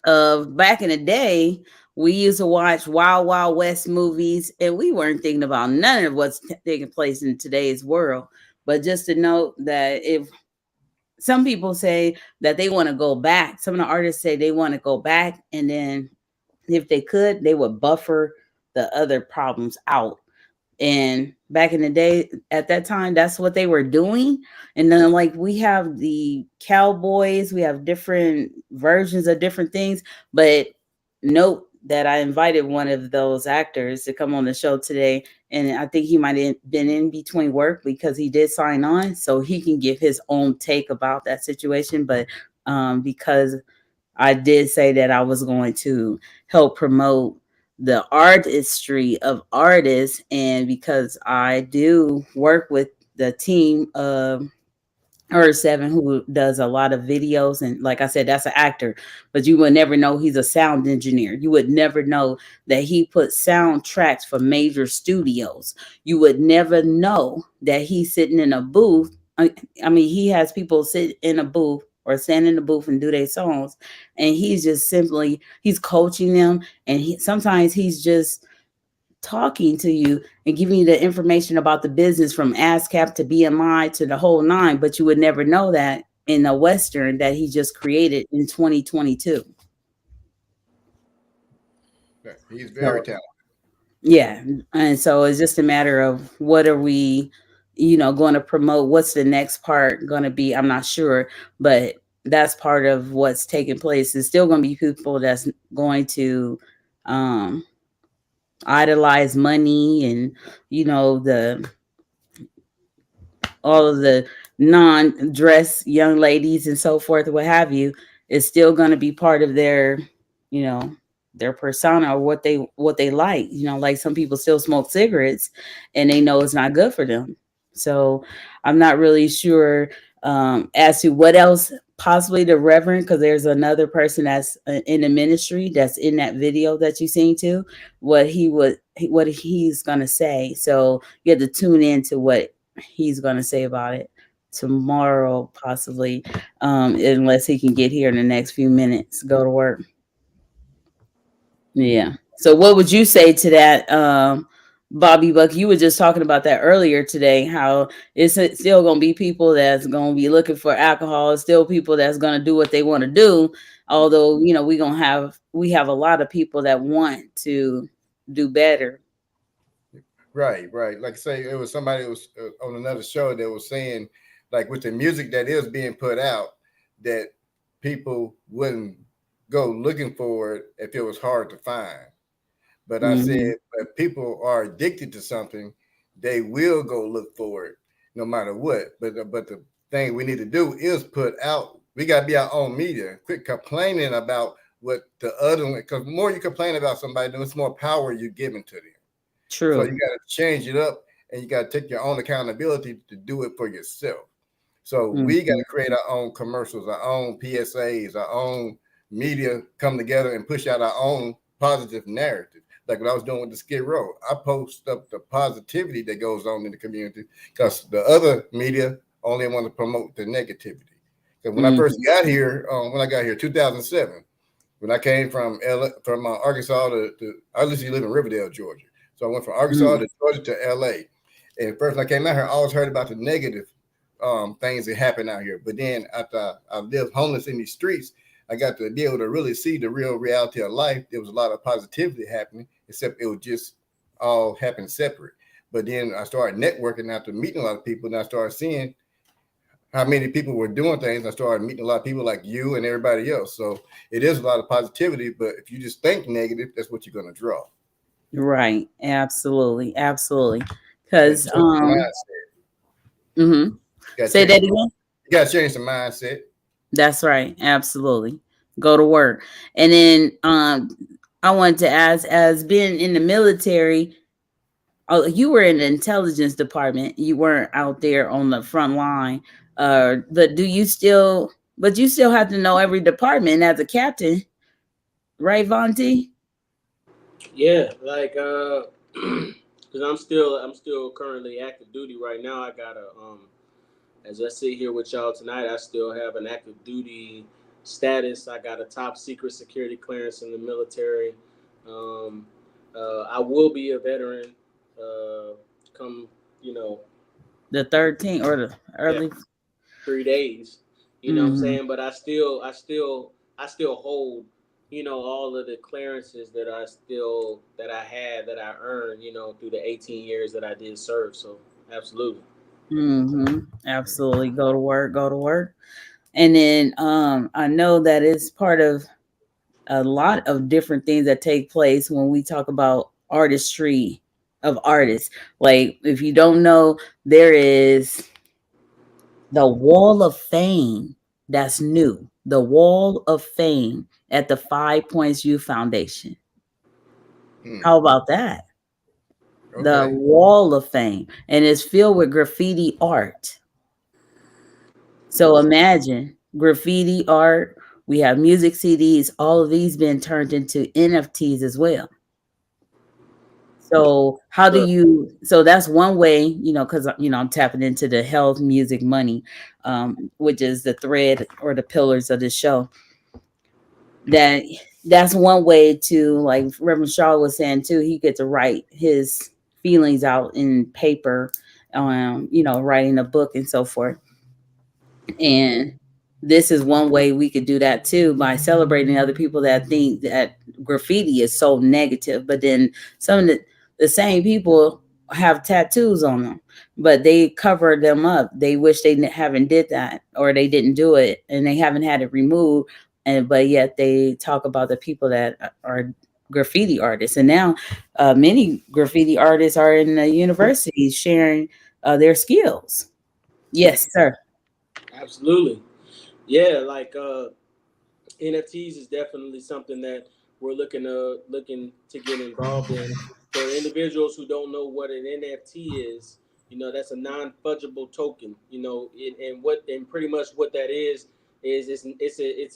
of back in the day, we used to watch Wild Wild West movies and we weren't thinking about none of what's taking place in today's world. But just to note that if some people say that they want to go back, some of the artists say they want to go back, and then if they could, they would buffer the other problems out. And back in the day, at that time, that's what they were doing. And then, like, we have the Cowboys, we have different versions of different things. But note that I invited one of those actors to come on the show today. And I think he might have been in between work because he did sign on. So he can give his own take about that situation. But because I did say that I was going to help promote the artistry of artists, and because I do work with the team of Her7, who does a lot of videos, and like I said, that's an actor, but you would never know he's a sound engineer. You would never know that he puts soundtracks for major studios. You would never know that he's sitting in a booth. I mean, he has people sit in a booth or stand in the booth and do their songs, and he's just simply he's coaching them, and sometimes he's just talking to you and giving you the information about the business from ASCAP to BMI to the whole 9, but you would never know that in a Western that he just created in 2022. He's very talented. Yeah. And so it's just a matter of what are we going to promote. What's the next part going to be? I'm not sure, but that's part of what's taking place. It's still going to be people that's going to um, idolize money and the all of the non-dress young ladies and so forth, what have you, is still going to be part of you know, their persona or what they like. Like some people still smoke cigarettes and they know it's not good for them. So I'm not really sure as to what else possibly the reverend, because there's another person that's in the ministry that's in that video that you seen too, what he's gonna say. So you have to tune in to what he's going to say about it tomorrow, possibly, unless he can get here in the next few minutes, go to work. Yeah. So, what would you say to that, Bobby Buck? You were just talking about that earlier today, how it's still going to be people that's going to be looking for alcohol, still people that's going to do what they want to do. Although, we have a lot of people that want to do better. Right, right. Like I say, it was somebody that was on another show that was saying, like with the music that is being put out, that people wouldn't go looking for it if it was hard to find. But I said, Hmm. if people are addicted to something, they will go look for it no matter what. But the thing we need to do is put out. We got to be our own media. Quit complaining about what the other one. Because the more you complain about somebody, the more power you're giving to them. So you True. got to change it up, and you got to take your own accountability to do it for yourself. So we got Hmm. to create our own commercials, our own PSAs, our own media, come together and push out our own positive narrative. Like what I was doing with the Skid Row, I post up the positivity that goes on in the community because the other media only want to promote the negativity. Because when I first Hmm. got here, when I got here, 2007, when I came from from Arkansas I literally live in Riverdale, Georgia. So I went from Arkansas Hmm. to Georgia to LA. And first, when I came out here, I always heard about the negative things that happen out here. But then after I lived homeless in these streets, I got to be able to really see the real reality of life. There was a lot of positivity happening, except it was just all happened separate. But then I started networking after meeting a lot of people, and I started seeing how many people were doing things. I started meeting a lot of people like you and everybody else. So it is a lot of positivity, but if you just think negative, that's what you're going to draw. Right. Absolutely. Absolutely. Got to Because change the mindset. mhm. You got to Say change. that The, again. you got to change the mindset. That's right. Absolutely. Go to work. And then I wanted to ask, as being in the military, oh, you were in the intelligence department. You weren't out there on the front line. But you still have to know every department as a captain, right, Vonti? Yeah, like because I'm still currently active duty right now. I got a as I sit here with y'all tonight, I still have an active duty status. I got a top secret security clearance in the military. Um, I will be a veteran. Come, you know, The 13 or the yeah, early. 3 days. You know what I'm Hmm. saying? But I still hold, all of the clearances that I had that I earned, through the 18 years that I did serve. So absolutely. Hmm. Absolutely. Go to work. Go to work. And then I know that it's part of a lot of different things that take place when we talk about artistry of artists. Like, if you don't know, there is the Wall of Fame that's new. The Wall of Fame at the Five Points Youth Foundation. Hmm. How about that? The Okay. Wall of Fame. And it's filled with graffiti art. So imagine graffiti art. We have music CDs. All of these been turned into NFTs as well. So how do But you? So that's one way, because I'm tapping into the health, music, money, which is the thread or the pillars of the show. That that's one way to, like Reverend Shaw was saying too. He gets to write his feelings out in paper, writing a book and so forth. And this is one way we could do that too, by celebrating other people that think that graffiti is so negative. But then some of the same people have tattoos on them, but they cover them up. They wish they haven't did that, or they didn't do it, and they haven't had it removed. And but yet they talk about the people that are graffiti artists, and now many graffiti artists are in the universities sharing their skills. Yes, sir. Absolutely. Yeah, like NFTs is definitely something that we're looking to get involved in. For individuals who don't know what an NFT is, that's a non-fungible token. And pretty much what that is it's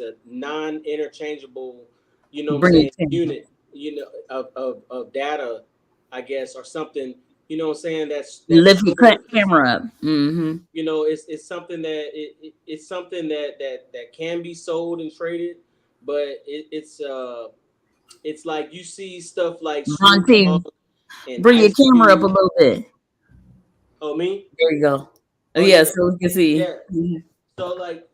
a non-interchangeable, Bring it saying, to me. unit, of data, I guess, or something. Saying that's Lift your stored camera up. Mm-hmm. it's something that it's something that can be sold and traded, but it's like you see stuff like Snoop Monty, Dogg and bring your Ice camera up a Cube. little bit. Oh, me? There you go. Oh Oh, yeah, yeah, so we can see. yeah. So, like,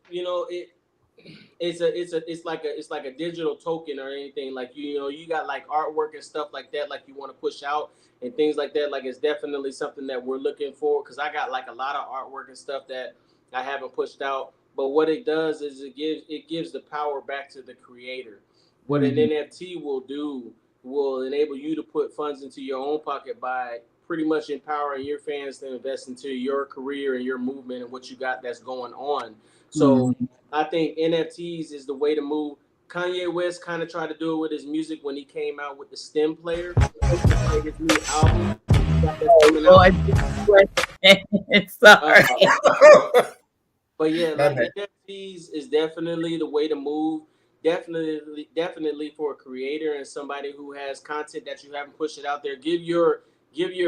it's like a digital token or anything. Like, you got like artwork and stuff like that, like you want to push out and things like that. Like, it's definitely something that we're looking for, because I got like a lot of artwork and stuff that I haven't pushed out. But what it does is it gives the power back to the creator. What an Mhm. NFT will do will enable you to put funds into your own pocket by pretty much empowering your fans to invest into your career and your movement and what you got that's going on. So Mhm. I think NFTs is the way to move. Kanye West kind of tried to do it with his music when he came out with the stem player to play his new album that's Oh coming out. Lord, sorry. Uh, but yeah, My like bad. NFTs is definitely the way to move. Definitely for a creator and somebody who has content that you haven't pushed it out there. Give your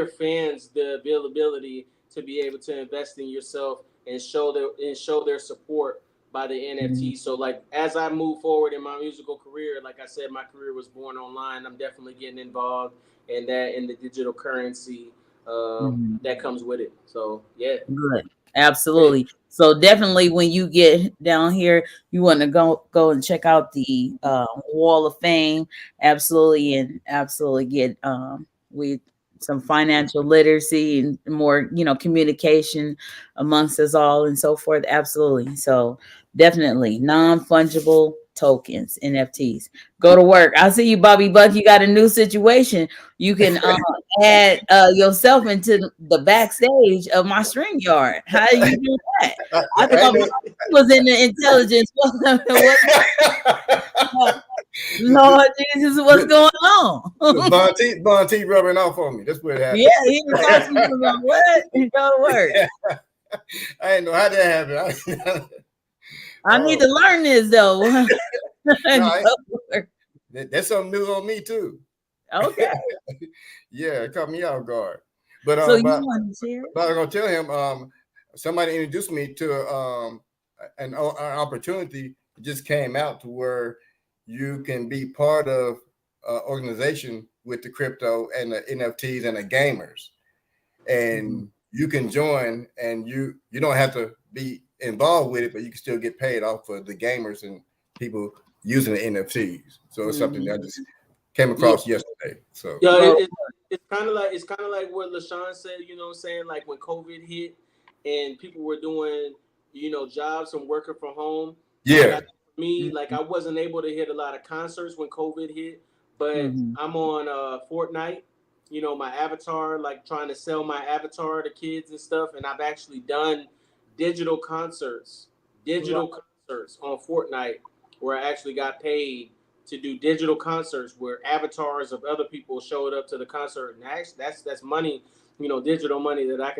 fans the availability to be able to invest in yourself and show their support by the Mhm. NFT. So, like, as I move forward in my musical career, like I said, my career was born online. I'm definitely getting involved in the digital currency Mhm. that comes with it. So yeah, Good. yeah. Absolutely. So definitely when you get down here, you want to go and check out the Wall of Fame. Absolutely, and absolutely get with some financial literacy and more, communication amongst us all and so forth. Absolutely. So definitely non-fungible tokens, NFTs. Go to work. I see you, Bobby Buck. You got a new situation. You can add yourself into the backstage of my string yard. How do you do that? I I thought know. I was in the intelligence. Lord Jesus, what's going on? Bon T rubbing off on me. That's what Yeah, happened. he was talking to me about what? And go to work. I didn't know how that happened. I need Oh to learn this though. no, And go to work. that's something new on me too. Okay. Yeah, it caught me off guard. But So um, you but want to share? but I'm gonna tell him somebody introduced me to an opportunity that just came out to where you can be part of organization with the crypto and the NFTs and the gamers, Mhm. and you can join, and you don't have to be involved with it, but you can still get paid off for the gamers and people using the NFTs. So it's something that I Mhm. just came Yeah, across yesterday. So yeah. Go to It's kind of like what LaShon said. What I'm saying, like when COVID hit and people were doing jobs and working from home. Like, yeah. for me, like, I wasn't able to hit a lot of concerts when COVID hit, but Mhm. I'm on Fortnite. My avatar, like trying to sell my avatar to kids and stuff, and I've actually done digital concerts, digital concerts on Fortnite, where I actually got paid to do digital concerts where avatars of other people showed up to the concert, and that's money, digital money that I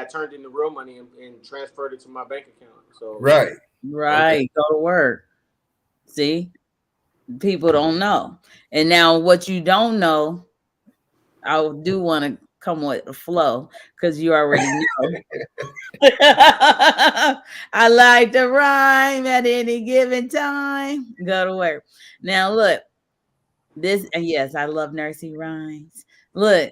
turned into real money and transferred it to my bank account. So Right. Okay. Right. Go to work. See? People don't know. And now what you don't know, I do want to come with a flow because you already know. I like to rhyme at any given time. Go to work. Now look, this and yes, I love nursery rhymes. Look,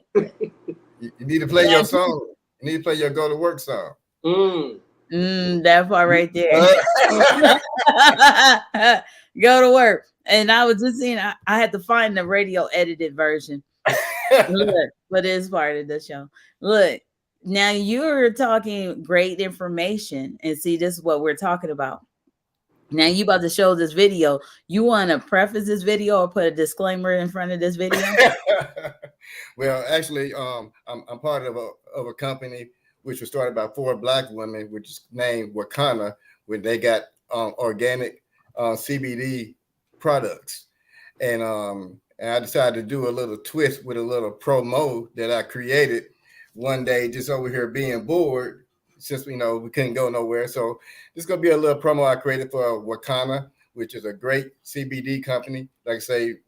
You need to play yeah, your song. You need to play your go to work song. mm, that part right there. Go to work. And I was just seeing, I had to find the radio edited version. Look, but it's part of the show. Look, now you're talking great information, and see, this is what we're talking about. Now you about to show this video. You want to preface this video or put a disclaimer in front of this video? Well, actually, I'm part of a company which was started by 4 Black women, which is named Wakana, when they got organic CBD products, and I decided to do a little twist with a little promo that I created one day, just over here being bored, since we couldn't go nowhere. So this is gonna be a little promo I created for Wakana, which is a great CBD company. Like I say,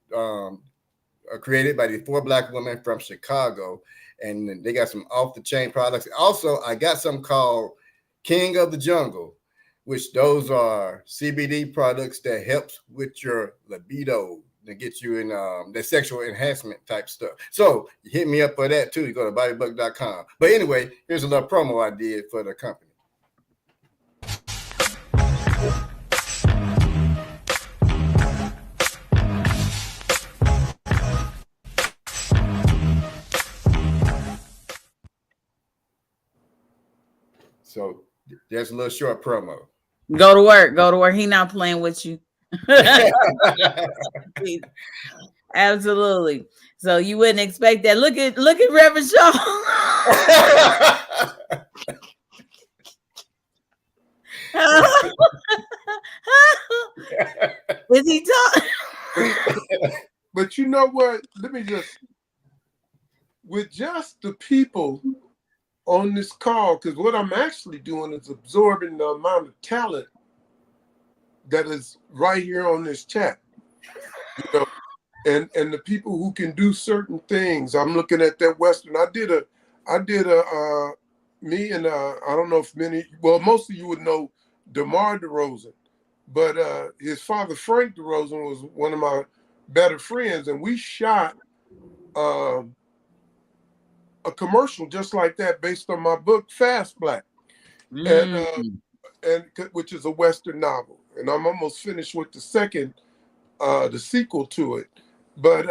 created by the 4 Black women from Chicago, and they got some off the chain products. Also, I got some called King of the Jungle, which those are CBD products that helps with your libido, to get you in the sexual enhancement type stuff. So you hit me up for that too. You go to bodybuck.com. But anyway, here's a little promo I did for the company. So there's a little short promo. Go to work. Go to work. He not playing with you. Absolutely. So you wouldn't expect that. Look at Reverend Shaw. Is he talking? But you know what? Let me with just the people on this call, because what I'm actually doing is absorbing the amount of talent that is right here on this chat, and the people who can do certain things. I'm looking at that Western. I did a I don't know if most of you would know DeMar DeRozan, but his father Frank DeRozan was one of my better friends, and we shot a commercial just like that based on my book Fast Black, and which is a Western novel, and I'm almost finished with the sequel to it. But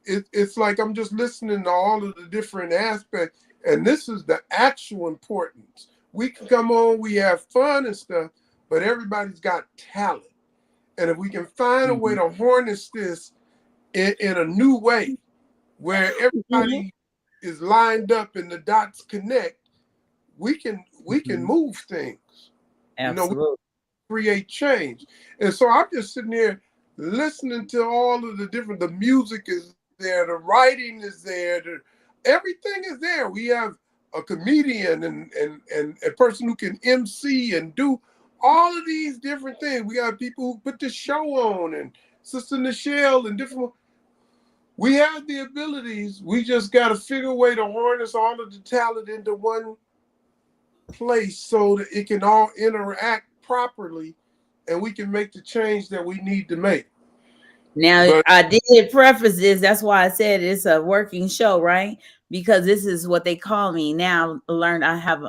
it's like I'm just listening to all of the different aspects, and this is the actual importance. We can come on, we have fun and stuff, but everybody's got talent, and if we can find a way to harness this in a new way, where everybody is lined up and the dots connect, we can move things. Absolutely. We create change. And so I'm just sitting there listening to all of the music is there, the writing is there, everything is there. We have a comedian and a person who can MC and do all of these different things. We got people who put the show on, and Sister Nichelle and different. We have the abilities. We just got to figure a way to harness all of the talent into one place so that it can all interact properly, and we can make the change that we need to make. Now, I did preface this. That's why I said it's a working show, right? Because this is what they call me now. I have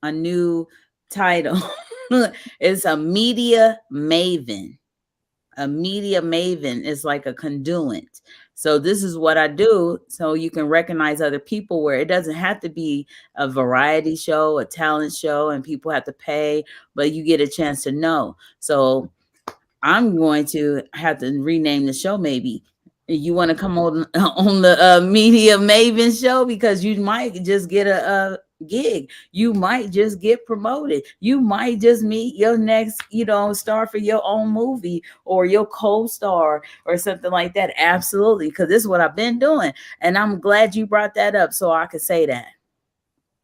a new title. It's a media maven. A media maven is like a conduit. So this is what I do, so you can recognize other people, where it doesn't have to be a variety show, a talent show, and people have to pay, but you get a chance to know. So I'm going to have to rename the show. Maybe you want to come on the Media Maven show, because you might just get a gig. You might just get promoted. You might just meet your next, star for your own movie, or your co-star or something like that. Absolutely. Because this is what I've been doing. And I'm glad you brought that up so I could say that.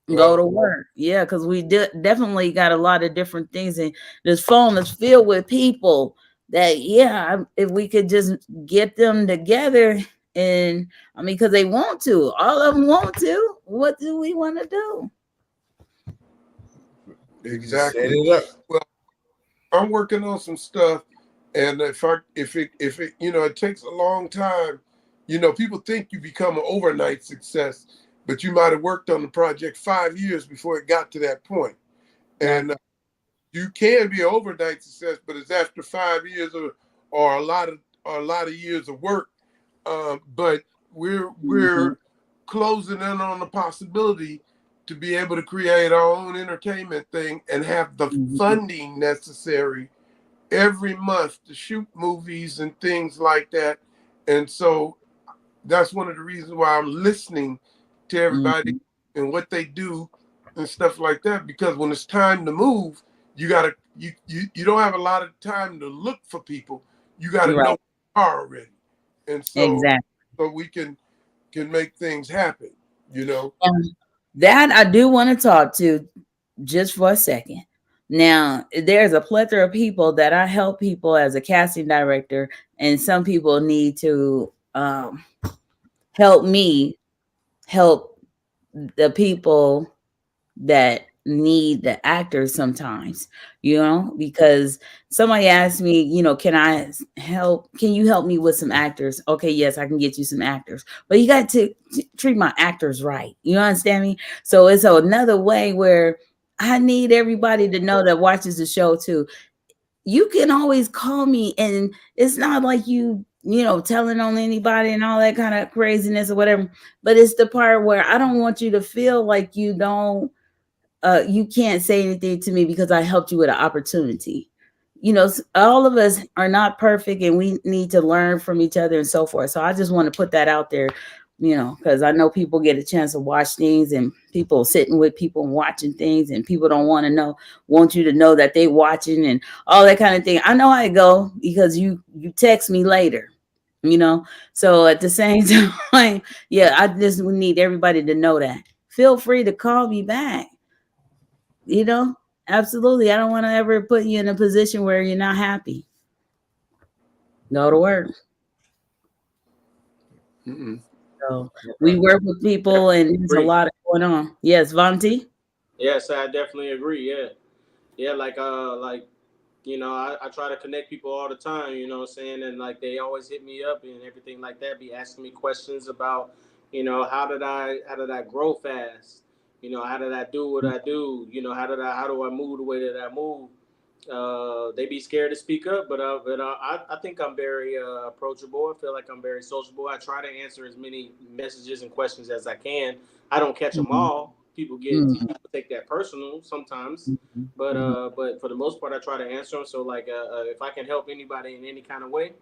Go to work. Yeah, because we definitely got a lot of different things. And this phone is filled with people that, if we could just get them together, and because they want to, all of them want to. What do we want to do? Exactly. Well, I'm working on some stuff, and if it it takes a long time. People think you become an overnight success, but you might have worked on the project 5 years before it got to that point. And you can be an overnight success, but it's after 5 years or a lot of years of work. But we're closing in on the possibility to be able to create our own entertainment thing and have the funding necessary every month to shoot movies and things like that. And so that's one of the reasons why I'm listening to everybody and what they do and stuff like that. Because when it's time to move, you don't have a lot of time to look for people. You gotta know they are already. And so Exactly. so we can make things happen, you know. That I do want to talk to just for a second. Now, there's a plethora of people that I help people as a casting director, and some people need to help me help the people that need the actors sometimes, because somebody asked me, can you help me with some actors? Okay, yes, I can get you some actors, but you got to treat my actors right. You understand me? So it's another way where I need everybody to know that watches the show too. You can always call me, and it's not like telling on anybody and all that kind of craziness or whatever, but it's the part where I don't want you to feel like you can't say anything to me because I helped you with an opportunity. All of us are not perfect, and we need to learn from each other and so forth. So I just want to put that out there, because I know people get a chance to watch things, and people sitting with people and watching things, and people don't want you to know that they watching and all that kind of thing. I know how it go because you text me later, So at the same time, yeah, I just need everybody to know that. Feel free to call me back. Absolutely. I don't want to ever put you in a position where you're not happy. Go to work. So we work with people, and there's a lot going on. Yes, Vonti? Yes, I definitely agree. Yeah, like I try to connect people all the time, you know what I'm saying? And like they always hit me up and everything like that, be asking me questions about, how did I grow fast? How did I do what I do? How do I move the way that I move? They be scared to speak up, but I think I'm very approachable. I feel like I'm very sociable. I try to answer as many messages and questions as I can. I don't catch them all. People take that personal sometimes, but for the most part, I try to answer them. So like, if I can help anybody in any kind of way,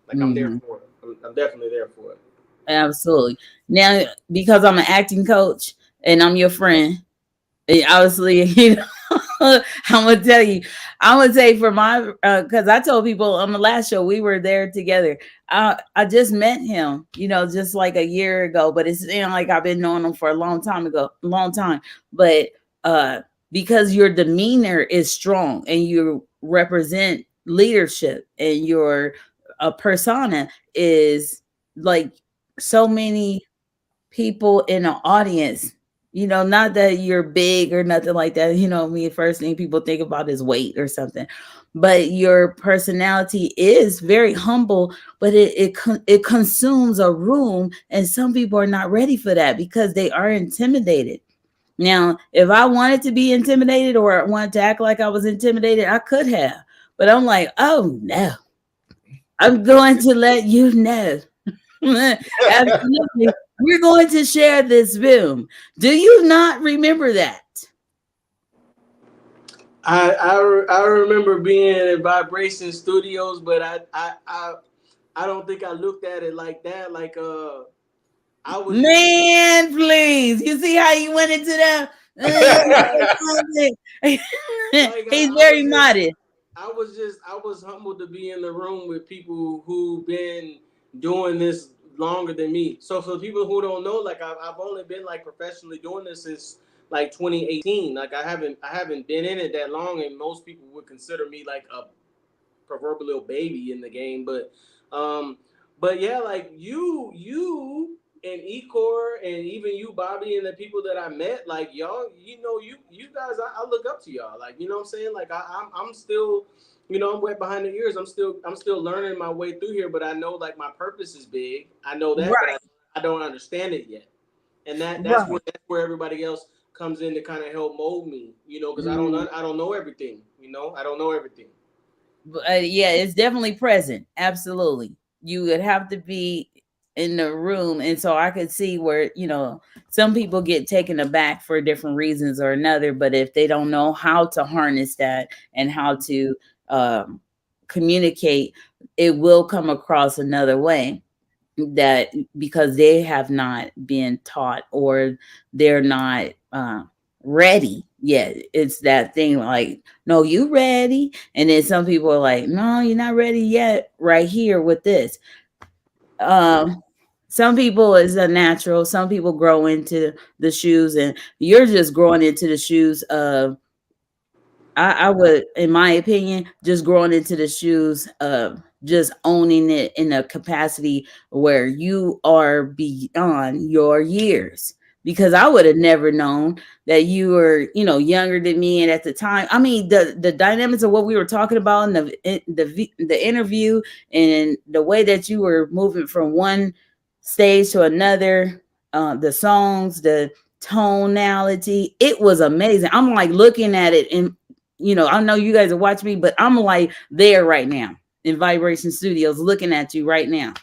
like I'm there for it. I'm definitely there for it. Absolutely. Now, because I'm an acting coach and I'm your friend, obviously, I'm gonna tell you. I'm gonna say for my because I told people on the last show we were there together. I just met him, just like a year ago, but it's like I've been knowing him for a long time. But because your demeanor is strong and you represent leadership, and your persona is like so many people in the audience, not that you're big or nothing like that. First thing people think about is weight or something, but your personality is very humble, but it consumes a room, and some people are not ready for that because they are intimidated. Now, if I wanted to be intimidated or wanted to act like I was intimidated, I could have, but I'm like, oh no, I'm going to let you know. Absolutely. We're going to share this room. Do you not remember that? I remember being at Vibration Studios, but I don't think I looked at it like that. Like I was Man, please. You see how you went into that? He's very modest. I was humbled to be in the room with people who've been doing this longer than me. So for people who don't know, like I've only been like professionally doing this since like 2018. Like I haven't been in it that long, and most people would consider me like a proverbial baby in the game. But yeah, like you and Ecor and even you, Bobby, and the people that I met, like y'all, you guys, I look up to y'all. Like, you know what I'm saying? Like I'm still, I'm wet behind the ears. I'm still learning my way through here, but I know like my purpose is big. I know that, Right. but I don't understand it yet. And Right. that's where everybody else comes in to kind of help mold me, because I don't know everything. I don't know everything. Yeah, it's definitely present. Absolutely. You would have to be in the room, and so I could see where, you know, some people get taken aback for different reasons or another, but if they don't know how to harness that and how to communicate, it will come across another way, that because they have not been taught or they're not ready yet. It's that thing like, no, you ready, and then some people are like, no, you're not ready yet, right here with this. Some people is a natural, some people grow into the shoes, and you're just growing into the shoes of, I would, in my opinion, just growing into the shoes of just owning it in a capacity where you are beyond your years. Because I would have never known that you were, you know, younger than me. And at the time, I mean, the dynamics of what we were talking about in the interview, and the way that you were moving from one stage to another, the songs, the tonality, it was amazing. I'm like looking at it, and you know, I know you guys are watching me, but I'm like there right now in Vibration Studios, looking at you right now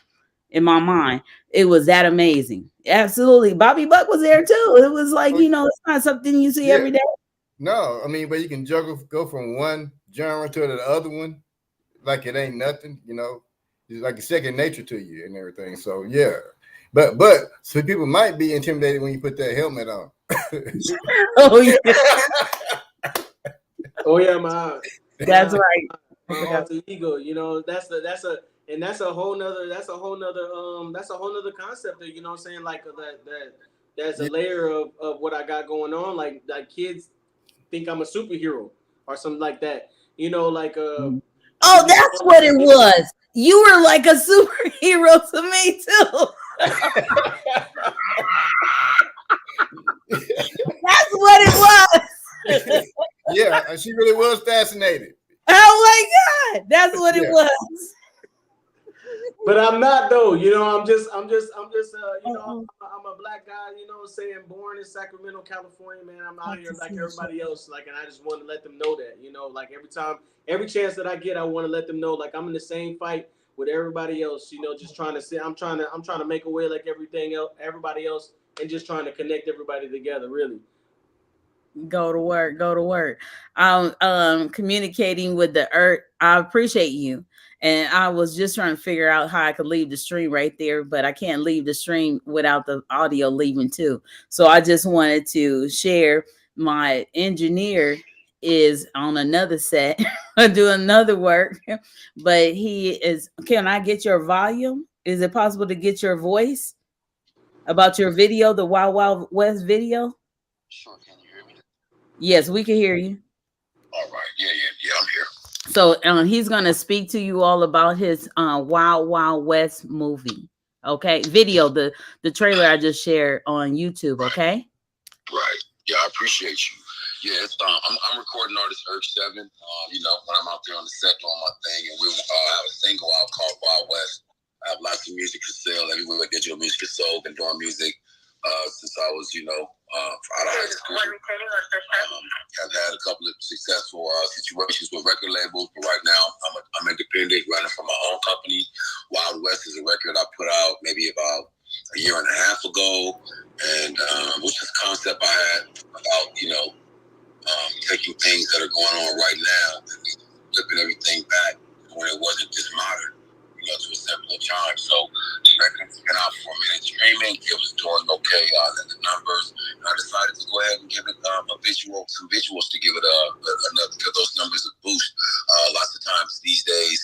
in my mind. It was that amazing. Absolutely. Bobby Buck was there too. It was like, you know, it's not something you see every day. No, I mean, but you can go from one genre to the other one like it ain't nothing, you know. It's like a second nature to you and everything. So yeah. But so people might be intimidated when you put that helmet on. Oh yeah. Oh yeah, my. That's right. My alter ego, you know, that's a whole nother concept there, you know what I'm saying? Like that's a layer of what I got going on. Like kids think I'm a superhero or something like that. You know, like oh, that's what it was. You were like a superhero to me too. That's what it was. Yeah, she really was fascinated. Oh my God, that's what it was. But I'm not though, you know. I'm just, you know, I'm a black guy, you know, saying born in Sacramento, California, man. I'm out here like everybody else, like, and I just want to let them know that, you know, like every chance that I get, I want to let them know, like, I'm in the same fight with everybody else, you know, just trying to say, I'm trying to make a way like everybody else, and just trying to connect everybody together, really. Go to work. Communicating with the earth. I appreciate you. And I was just trying to figure out how I could leave the stream right there, but I can't leave the stream without the audio leaving too. So I just wanted to share, my engineer is on another set doing another work, but he is, can I get your volume? Is it possible to get your voice about your video, the Wild Wild West video? Sure, can you hear me? Yes, we can hear you. All right. Yeah, I'm here. So he's gonna speak to you all about his Wild Wild West movie. Okay, video, the trailer I just shared on YouTube. Okay. Right. Yeah, I appreciate you. Yeah, it's I'm recording artist Earth 7. You know, when I'm out there on the set doing my thing, and we have a single out called Wild West. I have lots of music to sell everywhere. Digital music is sold. Been doing music since I was, you know, out of high school. I've had a couple of successful situations with record labels, but right now I'm independent, running for my own company. Wild West is a record I put out maybe about a year and a half ago, and which is a concept I had about, you know, taking things that are going on right now and flipping everything back when it wasn't just modern, you know, to a simpler time. So the record's been out for a minute streaming. It was doing okay in the numbers, and I decided to go ahead and give it some visuals to give it give those numbers a boost. Lots of times these days,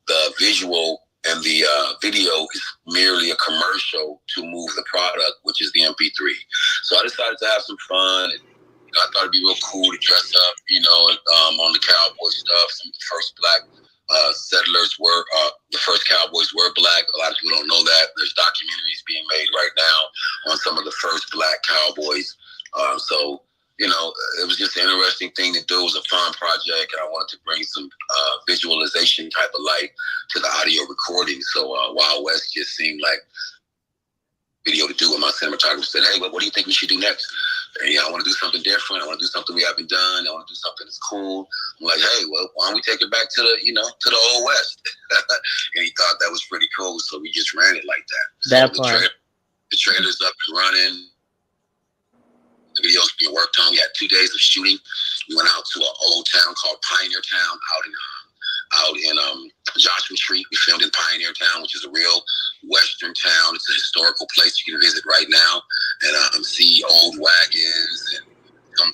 the visual and the video is merely a commercial to move the product, which is the MP3. So I decided to have some fun. And, you know, I thought it'd be real cool to dress up, you know, on the cowboy stuff. Some of the first black settlers were, the first cowboys were black. A lot of people don't know that. There's documentaries being made right now on some of the first black cowboys. So, you know, it was just an interesting thing to do. It was a fun project, and I wanted to bring some visualization type of light to the audio recording. So Wild West just seemed like video to do. And my cinematographer said, hey, what do you think we should do next? And, yeah, I want to do something different. I want to do something we haven't done. I want to do something that's cool. I I'm like, hey, well, why don't we take it back to the, to the old West? And he thought that was pretty cool, so we just ran it like that. That so part. the trailer's up and running. The video's being worked on. We had 2 days of shooting. We went out to an old town called Pioneer Town out in Joshua Tree. We filmed in Pioneer Town, which is a real Western town. It's a historical place you can visit right now and see old wagons and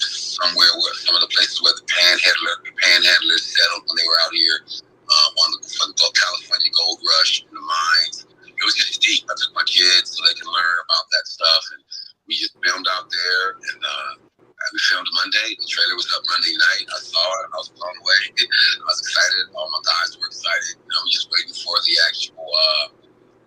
somewhere where some of the places where the panhandlers settled when they were out here on the California Gold Rush in the mines. It was just deep. I took my kids so they can learn about that stuff, and we just filmed out there. And we filmed Monday. The trailer was up Monday night. I saw it. I was blown away. I was excited. All my guys were excited. We're just waiting for the actual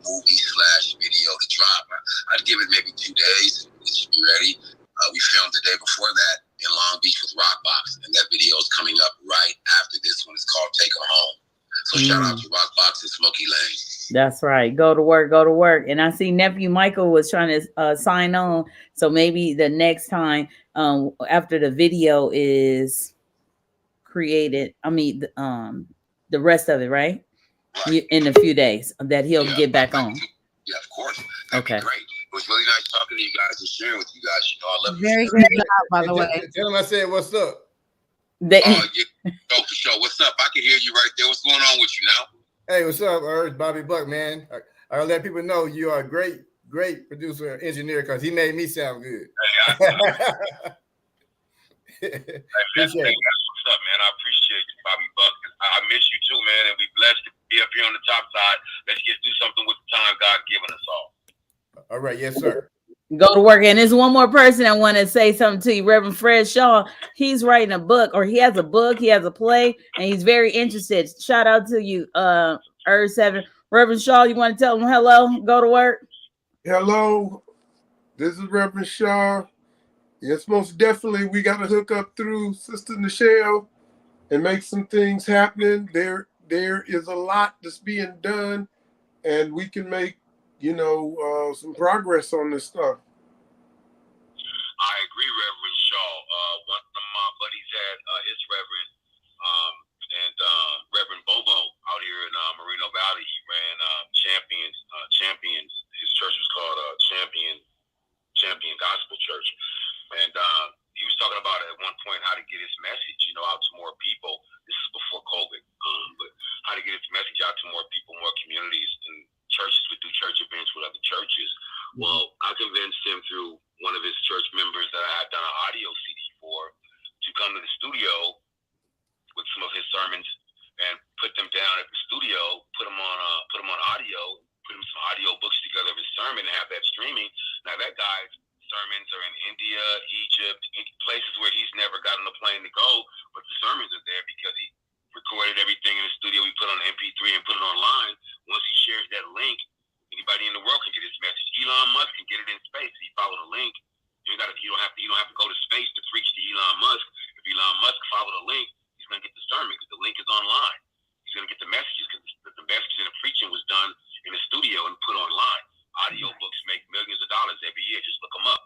movie/video to drop. I'd give it maybe 2 days. It should be ready. We filmed the day before that in Long Beach with Rockbox, and that video is coming up right after this one. It's called Take Her Home. So shout out to Rockbox and Smoky Lane. That's right. Go to work, go to work. And I see nephew Michael was trying to sign on. So maybe the next time after the video is created, the rest of it, right? In a few days that he'll get back on. Yeah, of course. That'd be great. It was really nice talking to you guys and sharing with you guys. I love very good job, by the way. Tell him I said, what's up? Yeah, for sure. What's up? I can hear you right there. What's going on with you now? Hey, what's up, It's Bobby Buck, man. I'll let people know you are a great producer, engineer, because he made me sound good. Hey, that's what's up, man. I appreciate you, Bobby Buck. I miss you too, man, and we blessed to be up here on the top side. Let's just do something with the time God given us all. All right, yes, sir. Go to work. And there's one more person I want to say something to you, Reverend Fred Shaw. He's writing a book, or he has a book, he has a play, and he's very interested. Shout out to you, Earth 7. Reverend Shaw, you want to tell him hello? Go to work. Hello, this is Reverend Shaw. Yes, most definitely we got to hook up through Sister Nichelle and make some things happen. There is a lot that's being done, and we can make some progress on this stuff. I agree, Reverend Shaw. One of my buddies had his Reverend and Reverend Bobo out here in Moreno Valley. He ran Champions. His church was called Champion Gospel Church, and he was talking about at one point how to get his message, out to more people. This is before COVID, but how to get his message out to more people, more communities, and churches would do church events with other churches. Well, I convinced him through one of his church members that I had done an audio CD for to come to the studio with some of his sermons and put them down at the studio, put them on audio, put him some audio books together of his sermon and have that streaming. Now that guy's sermons are in India, Egypt, places where he's never gotten a plane to go, but the sermons are there because he recorded everything in the studio. We put on MP3 and put it online. Once he shares that link, anybody in the world can get his message. Elon Musk can get it in space. If you follow the link, you don't have to go to space to preach to Elon Musk. If Elon Musk follow the link, he's gonna get the sermon because the link is online. He's gonna get the messages because the message and the preaching was done in the studio and put online. Audio books make millions of dollars every year. Just look them up.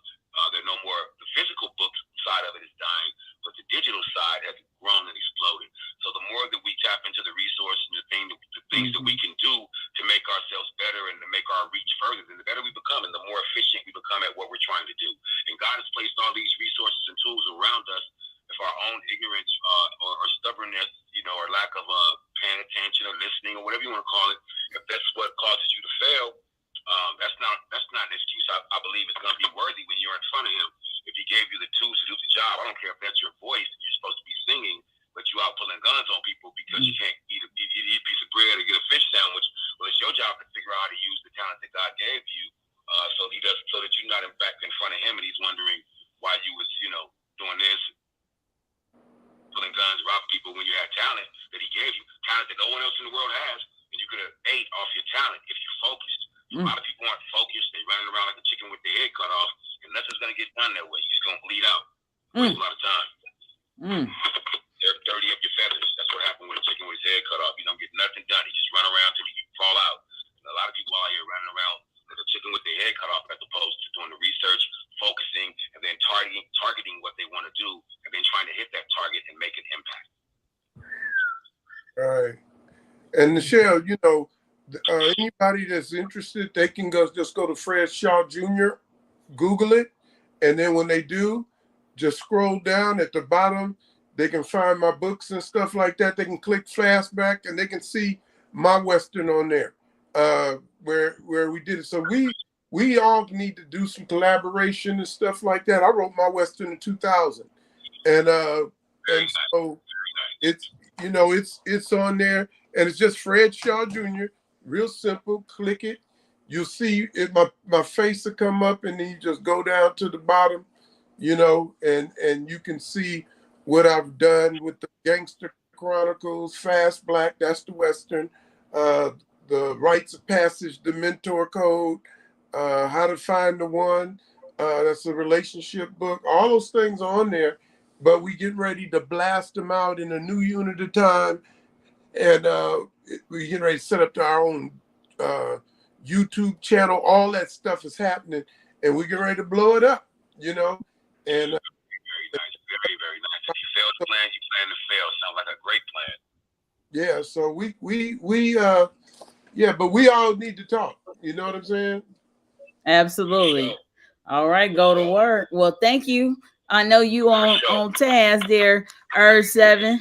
They're no more. The physical book side of it is dying, but the digital side has grown and exploded. So the more that we tap into the resources and the things that we can do to make ourselves better and to make our reach further, then the better we become and the more efficient we become at what we're trying to do. And God has placed all these resources and tools around us. If our own ignorance or stubbornness, or lack of paying attention or listening or whatever you want to call it, if that's what causes you to fail, that's not an excuse. I believe it's going to be worthy when you're in front of him. If he gave you the tools to do the job, I don't care if that's your voice and you're supposed to be singing, but you out pulling guns on people because you can't eat a piece of bread or get a fish sandwich. Well, it's your job to figure out how to use the talent that God gave you, so that you're not in fact in front of him and he's wondering why you was doing this, pulling guns, robbing people when you had talent that he gave you, talent that no one else in the world has, and you could have ate off your talent if you focused. A lot of people aren't focused. They running around like a chicken with their head cut off, and nothing's going to get done that way. You're just going to bleed out. Waste a lot of time. They're dirty up your feathers. That's what happened with a chicken with his head cut off. You don't get nothing done. You just run around till you fall out. And a lot of people out here running around like a chicken with their head cut off as opposed to doing the research, focusing, and then targeting what they want to do, and then trying to hit that target and make an impact. All right. And Michelle, you know, anybody that's interested, they can just go to Fred Shaw Jr., Google it, and then when they do, just scroll down at the bottom. They can find my books and stuff like that. They can click flashback and they can see my Western on there, where we did it. So we all need to do some collaboration and stuff like that. I wrote my Western in 2000, and so it's it's on there, and it's just Fred Shaw Jr. Real simple. Click it. You'll see it. My face will come up, and then you just go down to the bottom, and you can see what I've done with the Gangster Chronicles, Fast Black, that's the Western, the Rites of Passage, the Mentor Code, How to Find the One, that's a relationship book. All those things are on there, but we get ready to blast them out in a new unit of time, and we get ready to set up our own YouTube channel. All that stuff is happening, and we get ready to blow it up, and very nice, very, very nice. If you fail to plan, you plan to fail. Sounds like a great plan. Yeah, so but we all need to talk. You know what I'm saying? Absolutely. All right, go to work. Well, thank you. I know you on task there, Earth 7.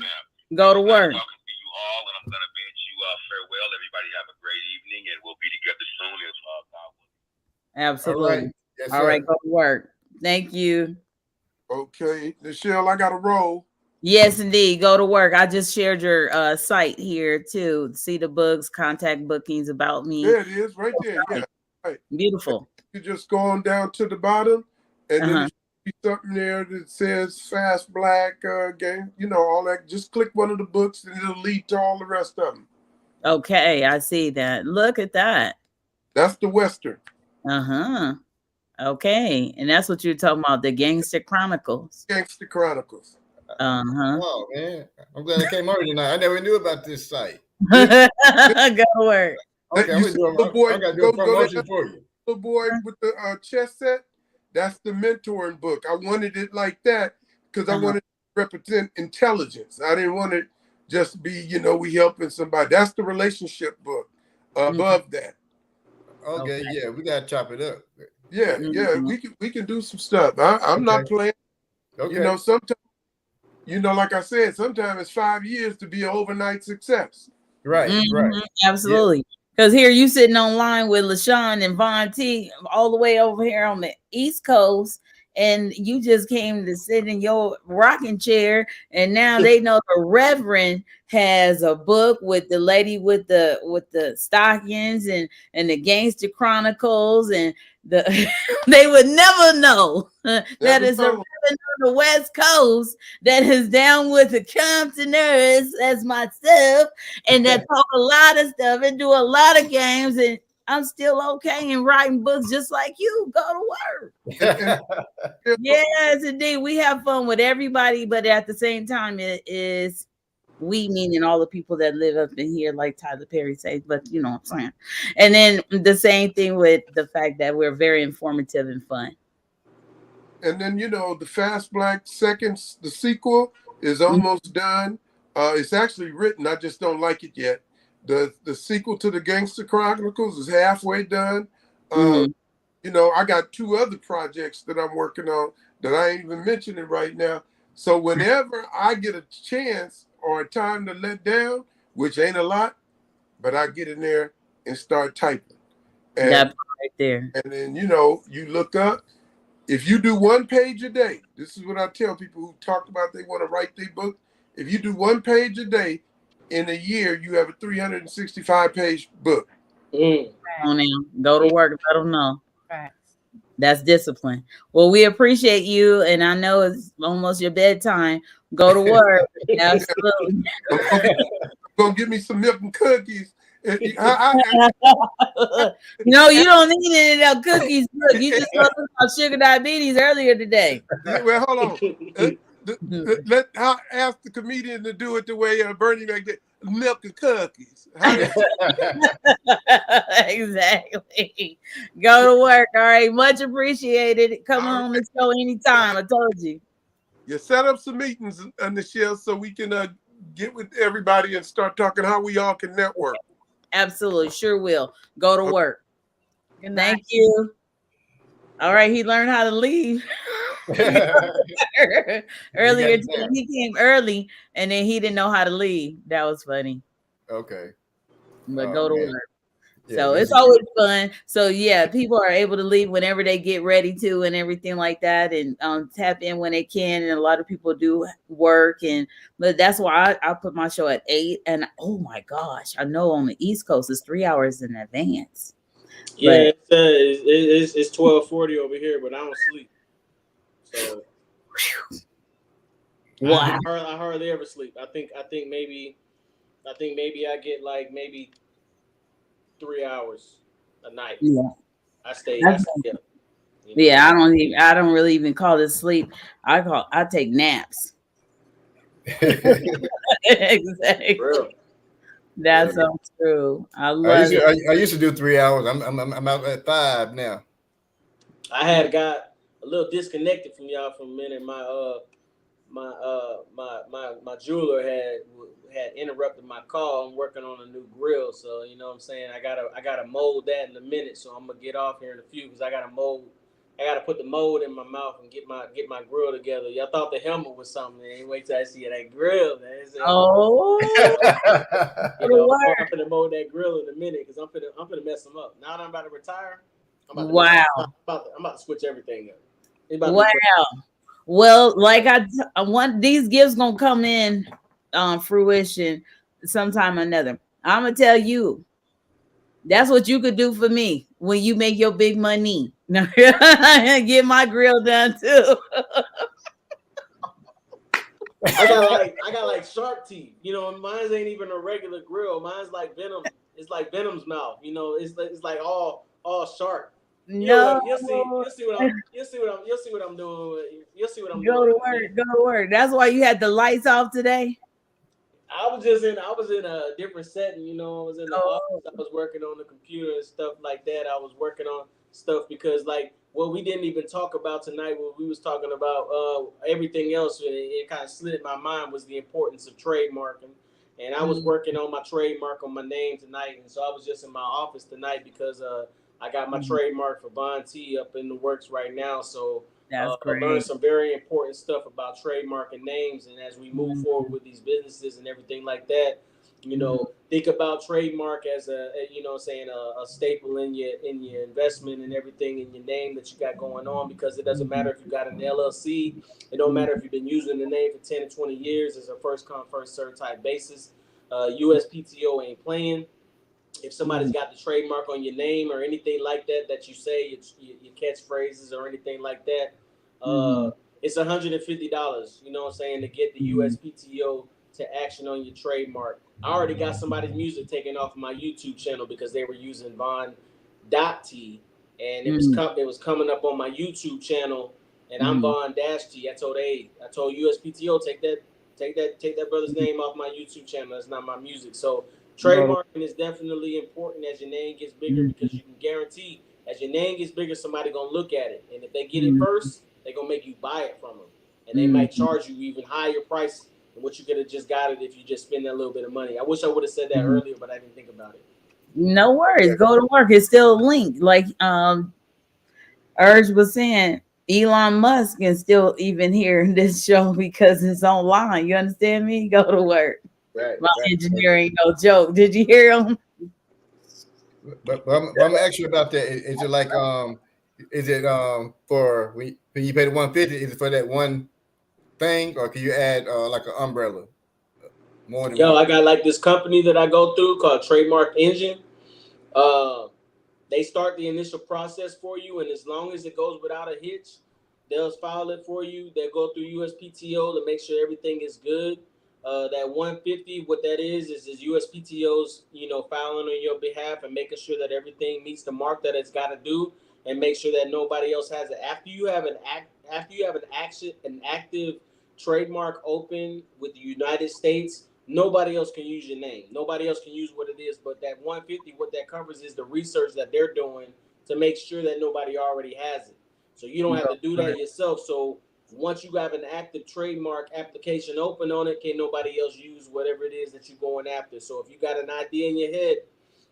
Go to work. Talking to you all, and I'm gonna bid you farewell. Everybody have a great evening, and we'll be together soon if God willing. Absolutely. All right. Yes, all right, go to work. Thank you. Okay, Michelle, I got to roll. Yes, indeed. Go to work. I just shared your site here too. See the books, contact bookings about me. There it is, right there. Yeah, right. Beautiful. You just go on down to the bottom, and then there should be something there that says Fast Black game. All that. Just click one of the books, and it'll lead to all the rest of them. Okay, I see that. Look at that. That's the Western. Okay, and that's what you're talking about, the Gangster Chronicles. Gangster Chronicles. Oh man, I'm glad I came over tonight. I never knew about this site. Go to work. Okay, I'm gonna do a promotion for you. The boy with the chess set, that's the mentoring book. I wanted it like that because I wanted to represent intelligence. I didn't want it just be, we helping somebody. That's the relationship book above that. Okay, yeah, we gotta chop it up. Yeah, we can do some stuff. I'm not playing. Okay. Sometimes, like I said, sometimes it's 5 years to be an overnight success. Right, right. Absolutely. Because here you sitting online with LaShon and Von T all the way over here on the East Coast, and you just came to sit in your rocking chair, and now they know the Reverend has a book with the lady with the stockings and the Gangster Chronicles, and they would never know that is a Reverend on the West Coast that is down with the Comptoners as myself, and that talk a lot of stuff and do a lot of games, and I'm still okay in writing books just like you. Go to work. Yes, indeed. We have fun with everybody, but at the same time, it is we, meaning all the people that live up in here, like Tyler Perry says, but you know what I'm saying. And then the same thing with the fact that we're very informative and fun. And then, the Fast Black Seconds, the sequel is almost done. It's actually written. I just don't like it yet. The sequel to the Gangster Chronicles is halfway done. I got 2 other projects that I'm working on that I ain't even mentioning right now. So whenever I get a chance or a time to let down, which ain't a lot, but I get in there and start typing. And, that right there. And then, you look up. If you do 1 page a day, this is what I tell people who talk about they want to write their book. If you do 1 page a day, in a year, you have a 365-page book. Go to work. Let them know. That's discipline. Well, we appreciate you, and I know it's almost your bedtime. Go to work. Absolutely. Go get me some milk and cookies. No, you don't need any of those cookies. Look, you just talked about sugar diabetes earlier today. Well, hold on. I'll ask the comedian to do it the way Bernie like that. Milk and cookies. Exactly. Go to work. All right. Much appreciated. Come on the show anytime. I told you. You set up some meetings on the show so we can get with everybody and start talking how we all can network. Absolutely, sure will. Go to work. Good night. Thank you. All right, he learned how to leave. Earlier today, he came early and then he didn't know how to leave. That was funny. Okay. But go to Man. work. Yeah, So this it's is always fun. So yeah, people are able to leave whenever they get ready to and everything like that, and tap in when they can. And a lot of people do work, but that's why I put my show at 8. And oh my gosh, I know on the East Coast it's 3 hours in advance. Yeah, it's 12:40 over here, but I don't sleep. So wow. I hardly ever sleep. I think maybe I get like maybe 3 hours a night. Yeah. I stay up. You know? Yeah, I don't really even call this sleep. I take naps. Exactly. Real. That's so true. I I love used, it. to, I used to do 3 hours. I'm out at 5 now. I had got a little disconnected from y'all for a minute. My jeweler had interrupted my call. I'm working on a new grill, so you know what I'm saying. I gotta mold that in a minute. So I'm gonna get off here in a few because I gotta put the mold in my mouth and get my grill together. Y'all thought the helmet was something. Man. Wait till I see that grill, man. Oh, you know, I'm gonna mold that grill in a minute because I'm gonna mess them up. Now that I'm about to retire, I'm about to switch everything up. Wow. Well, like I want these gifts gonna come in fruition sometime or another. I'm gonna tell you that's what you could do for me when you make your big money. Get my grill done too. I got like shark teeth. You know, mine's ain't even a regular grill. Mine's like Venom. It's like Venom's mouth. You know, it's like all shark. No, you'll see what I'm doing. You'll see what I'm go doing. Go to work. That's why you had the lights off today. I was in a different setting, you know. I was in the office. I was working on the computer and stuff like that. I was working on stuff because, like, what we didn't even talk about tonight, what we was talking about, everything else, it kind of slid my mind was the importance of trademarking. And I was working on my trademark on my name tonight, and so I was just in my office tonight because I got my trademark for Von T up in the works right now. So that's I learned some very important stuff about trademarking names, and as we move forward with these businesses and everything like that, you know, think about trademark as a staple in your investment and everything in your name that you got going on, because it doesn't matter if you got an LLC, it don't matter if you've been using the name for 10 or 20 years. It's a first come first serve type basis. USPTO ain't playing. If somebody's got the trademark on your name or anything like that that you say, your catchphrases or anything like that, it's $150. You know what I'm saying, to get the USPTO to action on your trademark. I already got somebody's music taken off my YouTube channel because they were using Von.T, and it was coming up on my YouTube channel, and I'm Von-T. I told USPTO take that brother's name off my YouTube channel. That's not my music. So trademarking is definitely important as your name gets bigger, because you can guarantee as your name gets bigger, somebody gonna look at it, and if they get it first, they're gonna make you buy it from them, and they might charge you even higher price than what you could have just got it if you just spend that little bit of money. I wish I would have said that earlier, but I didn't think about it. No worries. Go to work. It's still linked. Like Urge was saying, Elon Musk can still even hear this show because it's online. You understand me? Go to work. Right. My engineering, no joke. Did you hear him? But I'm actually about that. Is it like for when you pay the 150? Is it for that one thing, or can you add like an umbrella? More than one? I got like this company that I go through called Trademark Engine. They start the initial process for you, and as long as it goes without a hitch, they'll file it for you. They'll go through USPTO to make sure everything is good. That 150, what that is USPTO's, filing on your behalf and making sure that everything meets the mark that it's got to do, and make sure that nobody else has it. After you have an active trademark open with the United States, nobody else can use your name. Nobody else can use what it is. But that 150, what that covers is the research that they're doing to make sure that nobody already has it. So you don't have to do that yourself. So once you have an active trademark application open on it, can't nobody else use whatever it is that you're going after. So if you got an idea in your head,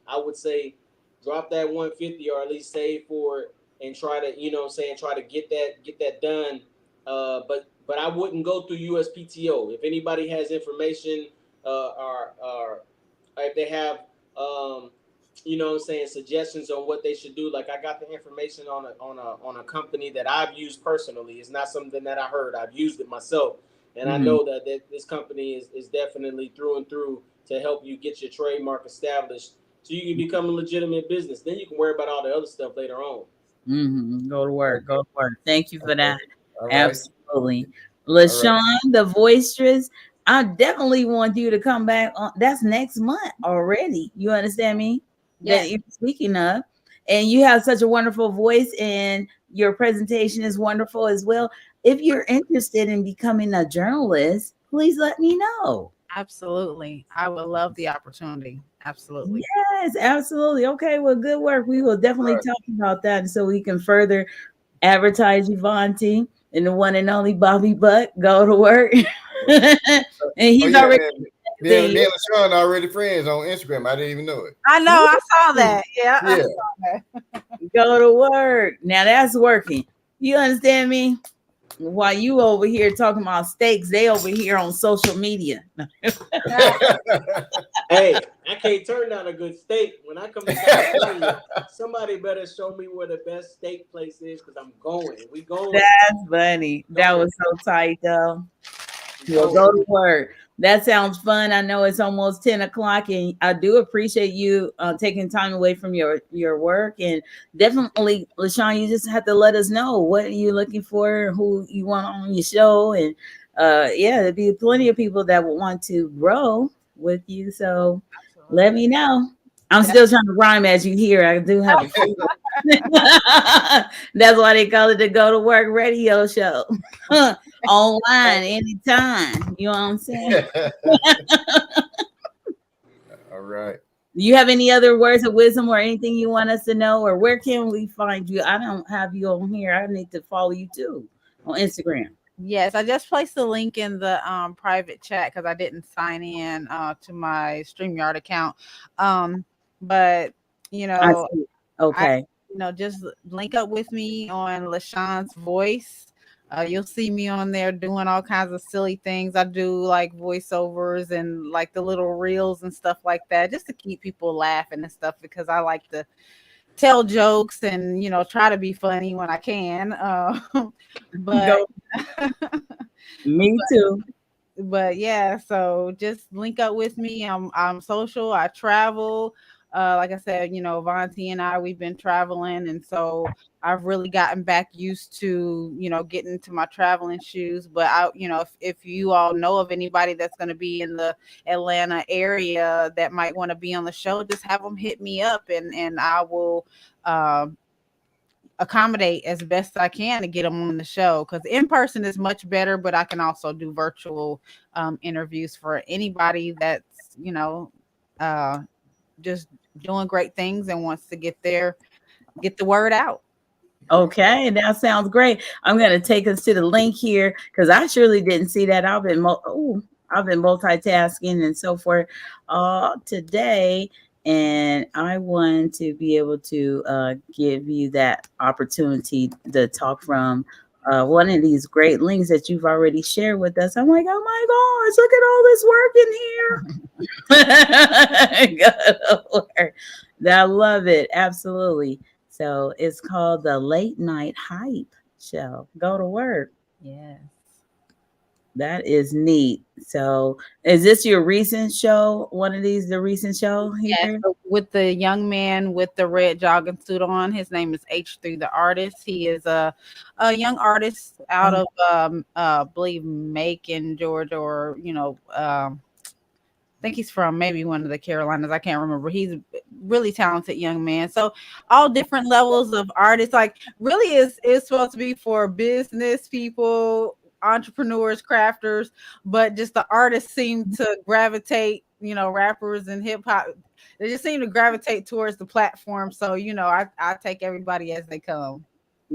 I would say drop that 150 or at least save for it and try to, try to get that done. But I wouldn't go through USPTO. If anybody has information or if they have suggestions on what they should do. Like I got the information on a company that I've used personally. It's not something that I heard. I've used it myself. And I know that this company is definitely through and through to help you get your trademark established so you can become a legitimate business. Then you can worry about all the other stuff later on. Go to work. Go to work. Thank you for that. All right. Absolutely. LaShon, the Voicestress, I definitely want you to come back on. That's next month already. You understand me? Yes. That you're speaking of. And you have such a wonderful voice, and your presentation is wonderful as well. If you're interested in becoming a journalist, please let me know. Absolutely. I would love the opportunity. Absolutely. Yes, absolutely. Okay, well, good work. We will definitely talk about that so we can further advertise Yvonne T and the one and only Bobby Buck. Go to work. And he's already me and LaShon already friends on Instagram. I didn't even know it. I know, I saw that. Yeah. I saw that. Go to work. Now that's working. You understand me? While you over here talking about steaks, they over here on social media. Hey, I can't turn down a good steak. When I come to California, somebody better show me where the best steak place is because I'm going. We going. That's funny. That was so tight though. Well, go to work. That sounds fun. I know it's almost 10 o'clock, and I do appreciate you taking time away from your work. And definitely, LaShon, you just have to let us know what you're looking for, who you want on your show. And there'd be plenty of people that would want to grow with you. So let me know. I'm still trying to rhyme, as you hear. I do have a That's why they call it the Go to Work radio show. Online anytime. You know what I'm saying? All right. Do you have any other words of wisdom or anything you want us to know? Or where can we find you? I don't have you on here. I need to follow you too on Instagram. Yes, I just placed the link in the private chat because I didn't sign in to my StreamYard account. But okay. Just link up with me on LaShon's Voice. You'll see me on there doing all kinds of silly things. I do like voiceovers and like the little reels and stuff like that, just to keep people laughing and stuff, because I like to tell jokes and try to be funny when I can. But me too. But yeah, so just link up with me. I'm social. I travel. Like I said, Vonti and I, we've been traveling, and so I've really gotten back used to, getting into my traveling shoes. But if you all know of anybody that's going to be in the Atlanta area that might want to be on the show, just have them hit me up, and I will accommodate as best I can to get them on the show, because in person is much better, but I can also do virtual interviews for anybody that's just doing great things and wants to get the word out. Okay, that sounds great. I'm going to take us to the link here because I surely didn't see that. I've been multitasking and so forth today, and I want to be able to give you that opportunity to talk from one of these great links that you've already shared with us. I'm like, oh my gosh, look at all this work in here. I love it. Absolutely. So it's called the Late Night Hype Show. Go to work. Yes. That is neat. So is this your recent show? One of these, the recent show here? Yeah, so with the young man with the red jogging suit on. His name is H3 the Artist. He is a young artist out of I believe Macon, Georgia, or I think he's from maybe one of the Carolinas. I can't remember. He's a really talented young man. So all different levels of artists. Like really is supposed to be for business people, entrepreneurs, crafters, but just the artists seem to gravitate, rappers and hip hop. They just seem to gravitate towards the platform. So, I take everybody as they come.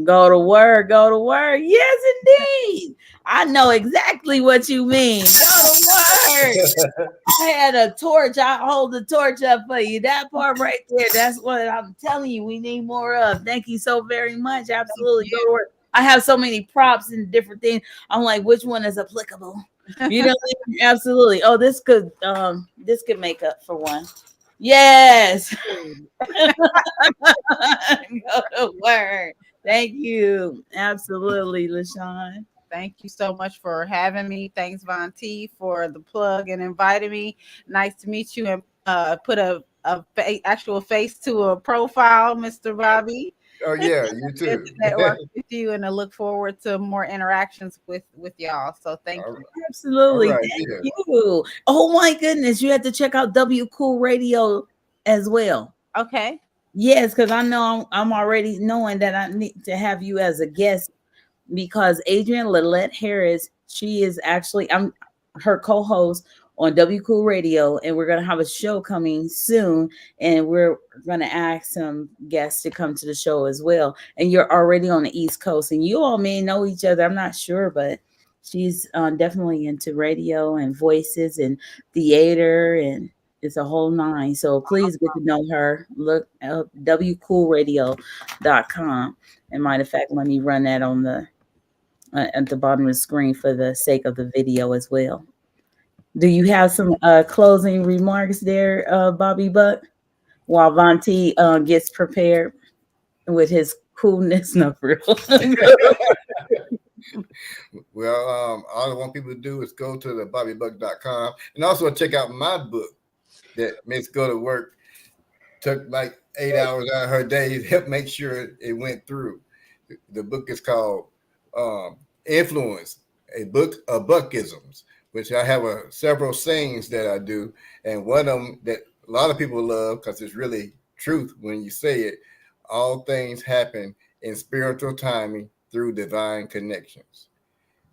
Go to work, go to work. Yes, indeed. I know exactly what you mean. Go to work. I had a torch. I hold the torch up for you. That part right there. That's what I'm telling you. We need more of. Thank you so very much. Absolutely. Go to work. I have so many props and different things. I'm like, which one is applicable? You know, absolutely. Oh, this could make up for one. Yes. Go to work. Thank you. Absolutely, LaShon. Thank you so much for having me. Thanks, Von T, for the plug and inviting me. Nice to meet you and put actual face to a profile, Mr. Bobby. Oh yeah, you Good too. to network with you, and I look forward to more interactions with y'all. So thank all you. all Absolutely. right, Thank yeah. you. Oh my goodness. You have to check out W Cool Radio as well. Okay. Yes, because I know I'm already knowing that I need to have you as a guest because Adrian Lillette Harris, she is actually I'm her co-host on W Cool Radio, and we're gonna have a show coming soon, and we're gonna ask some guests to come to the show as well. And you're already on the East Coast, and you all may know each other. I'm not sure, but she's definitely into radio and voices and theater and it's a whole nine. So please get to know her. Look up wcoolradio.com. And matter of fact, let me run that on the at the bottom of the screen for the sake of the video as well. Do you have some closing remarks there, Bobby Buck, while Vonti gets prepared with his coolness? No, for real. Well, all I want people to do is go to the bobbybuck.com and also check out my book that Miss Go to Work took like 8 hours out of her day to help make sure it went through. The book is called Influence, a book of Buckisms, which I have several sayings that I do. And one of them that a lot of people love because it's really truth when you say it. All things happen in spiritual timing through divine connections.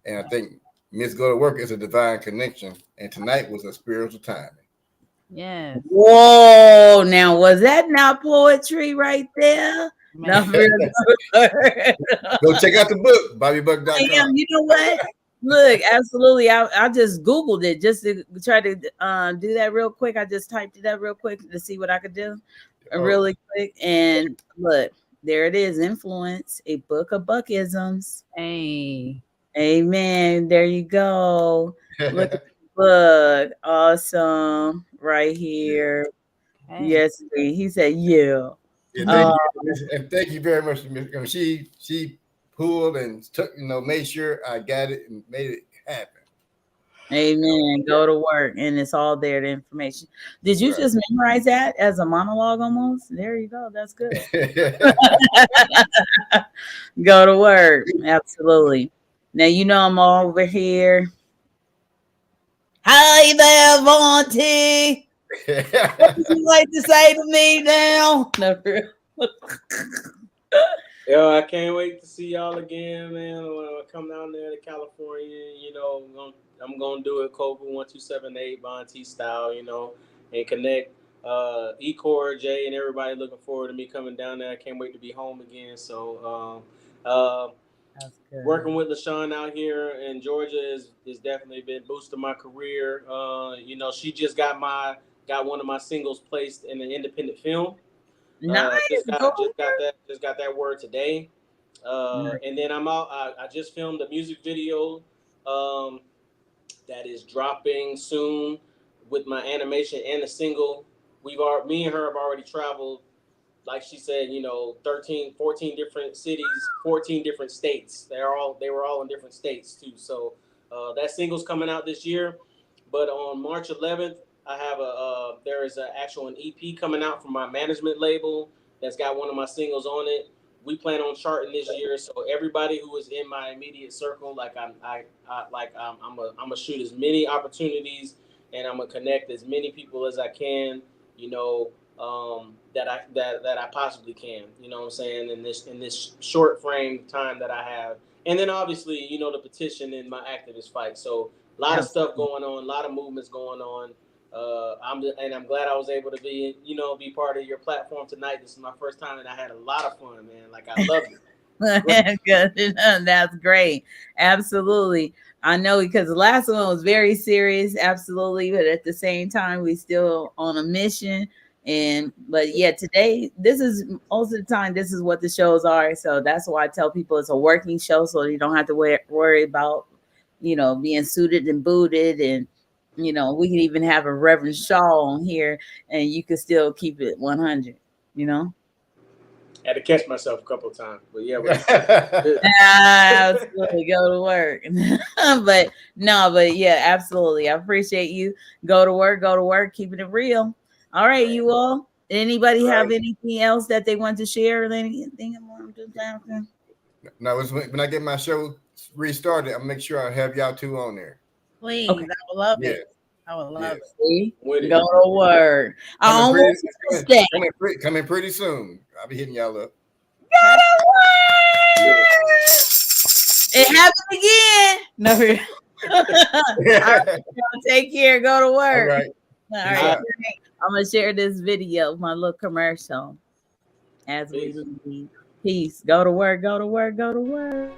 And I think Miss Go to Work is a divine connection. And tonight was a spiritual timing. Yes. Whoa! Now was that not poetry right there? No, Man. for real. Go check out the book, bobbybuck.com. You know what? Look, absolutely. I just Googled it just to try to do that real quick. I just typed it up real quick to see what I could do really quick. And look, there it is. Influence, a book of Buckisms. Hey. Amen. There you go. Look at the book. Awesome. Right here. Hey. Yes, he said, yeah. Thank you very much. She pulled and took, made sure I got it and made it happen. Amen. Go to work, and it's all there. The information. Did you just memorize that as a monologue almost? There you go. That's good. Go to work. Absolutely. Now you know I'm over here. Hi there, Vonti. What would you like to say to me now? No, Yo, I can't wait to see y'all again, man. When I come down there to California, I'm gonna do it COVID 1278 Von T style, and connect. Ecor, Jay, and everybody looking forward to me coming down there. I can't wait to be home again. So, that's good. working with LaShon out here in Georgia is definitely been boosting my career. She just got one of my singles placed in an independent film. Nice. Just got that word today. And then I'm out. I just filmed a music video that is dropping soon with my animation and a single. Me and her have already traveled, like she said, 13, 14 different cities, 14 different states. They were all in different states too. So that single's coming out this year. But on March 11th, I have there is an EP coming out from my management label that's got one of my singles on it. We plan on charting this year, so everybody who is in my immediate circle, I'm gonna shoot as many opportunities, and I'm gonna connect as many people as I can, that I possibly can. You know what I'm saying, in this short frame time that I have, and then obviously the petition and my activist fight. So a lot of stuff going on, a lot of movements going on. I'm glad I was able to be part of your platform tonight. This is my first time, and I had a lot of fun, man. Like I loved it. Good. That's great. Absolutely. I know because the last one was very serious, absolutely, but at the same time, we still on a mission. And but yeah, today this is most of the time this is what the shows are. So that's why I tell people it's a working show, so you don't have to worry about being suited and booted, and we can even have a Reverend Shaw on here, and you can still keep it 100. You know. Had to catch myself a couple of times, but yeah, Absolutely go to work. But no, but yeah, absolutely. I appreciate you. Go to work, keeping it real. All right, you all. Anybody have anything else that they want to share or anything? No, when I get my show restarted, I'll make sure I have y'all two on there. Please, Okay. I would love Yeah. it. I would love it. See? With it. Go to work. I almost missed that. Coming pretty soon. I'll be hitting y'all up. Go to work. It happened again. No. All right, take care. Go to work. All right. All right. I'm gonna share this video, my little commercial, as we leave. Peace. Go to work. Go to work. Go to work.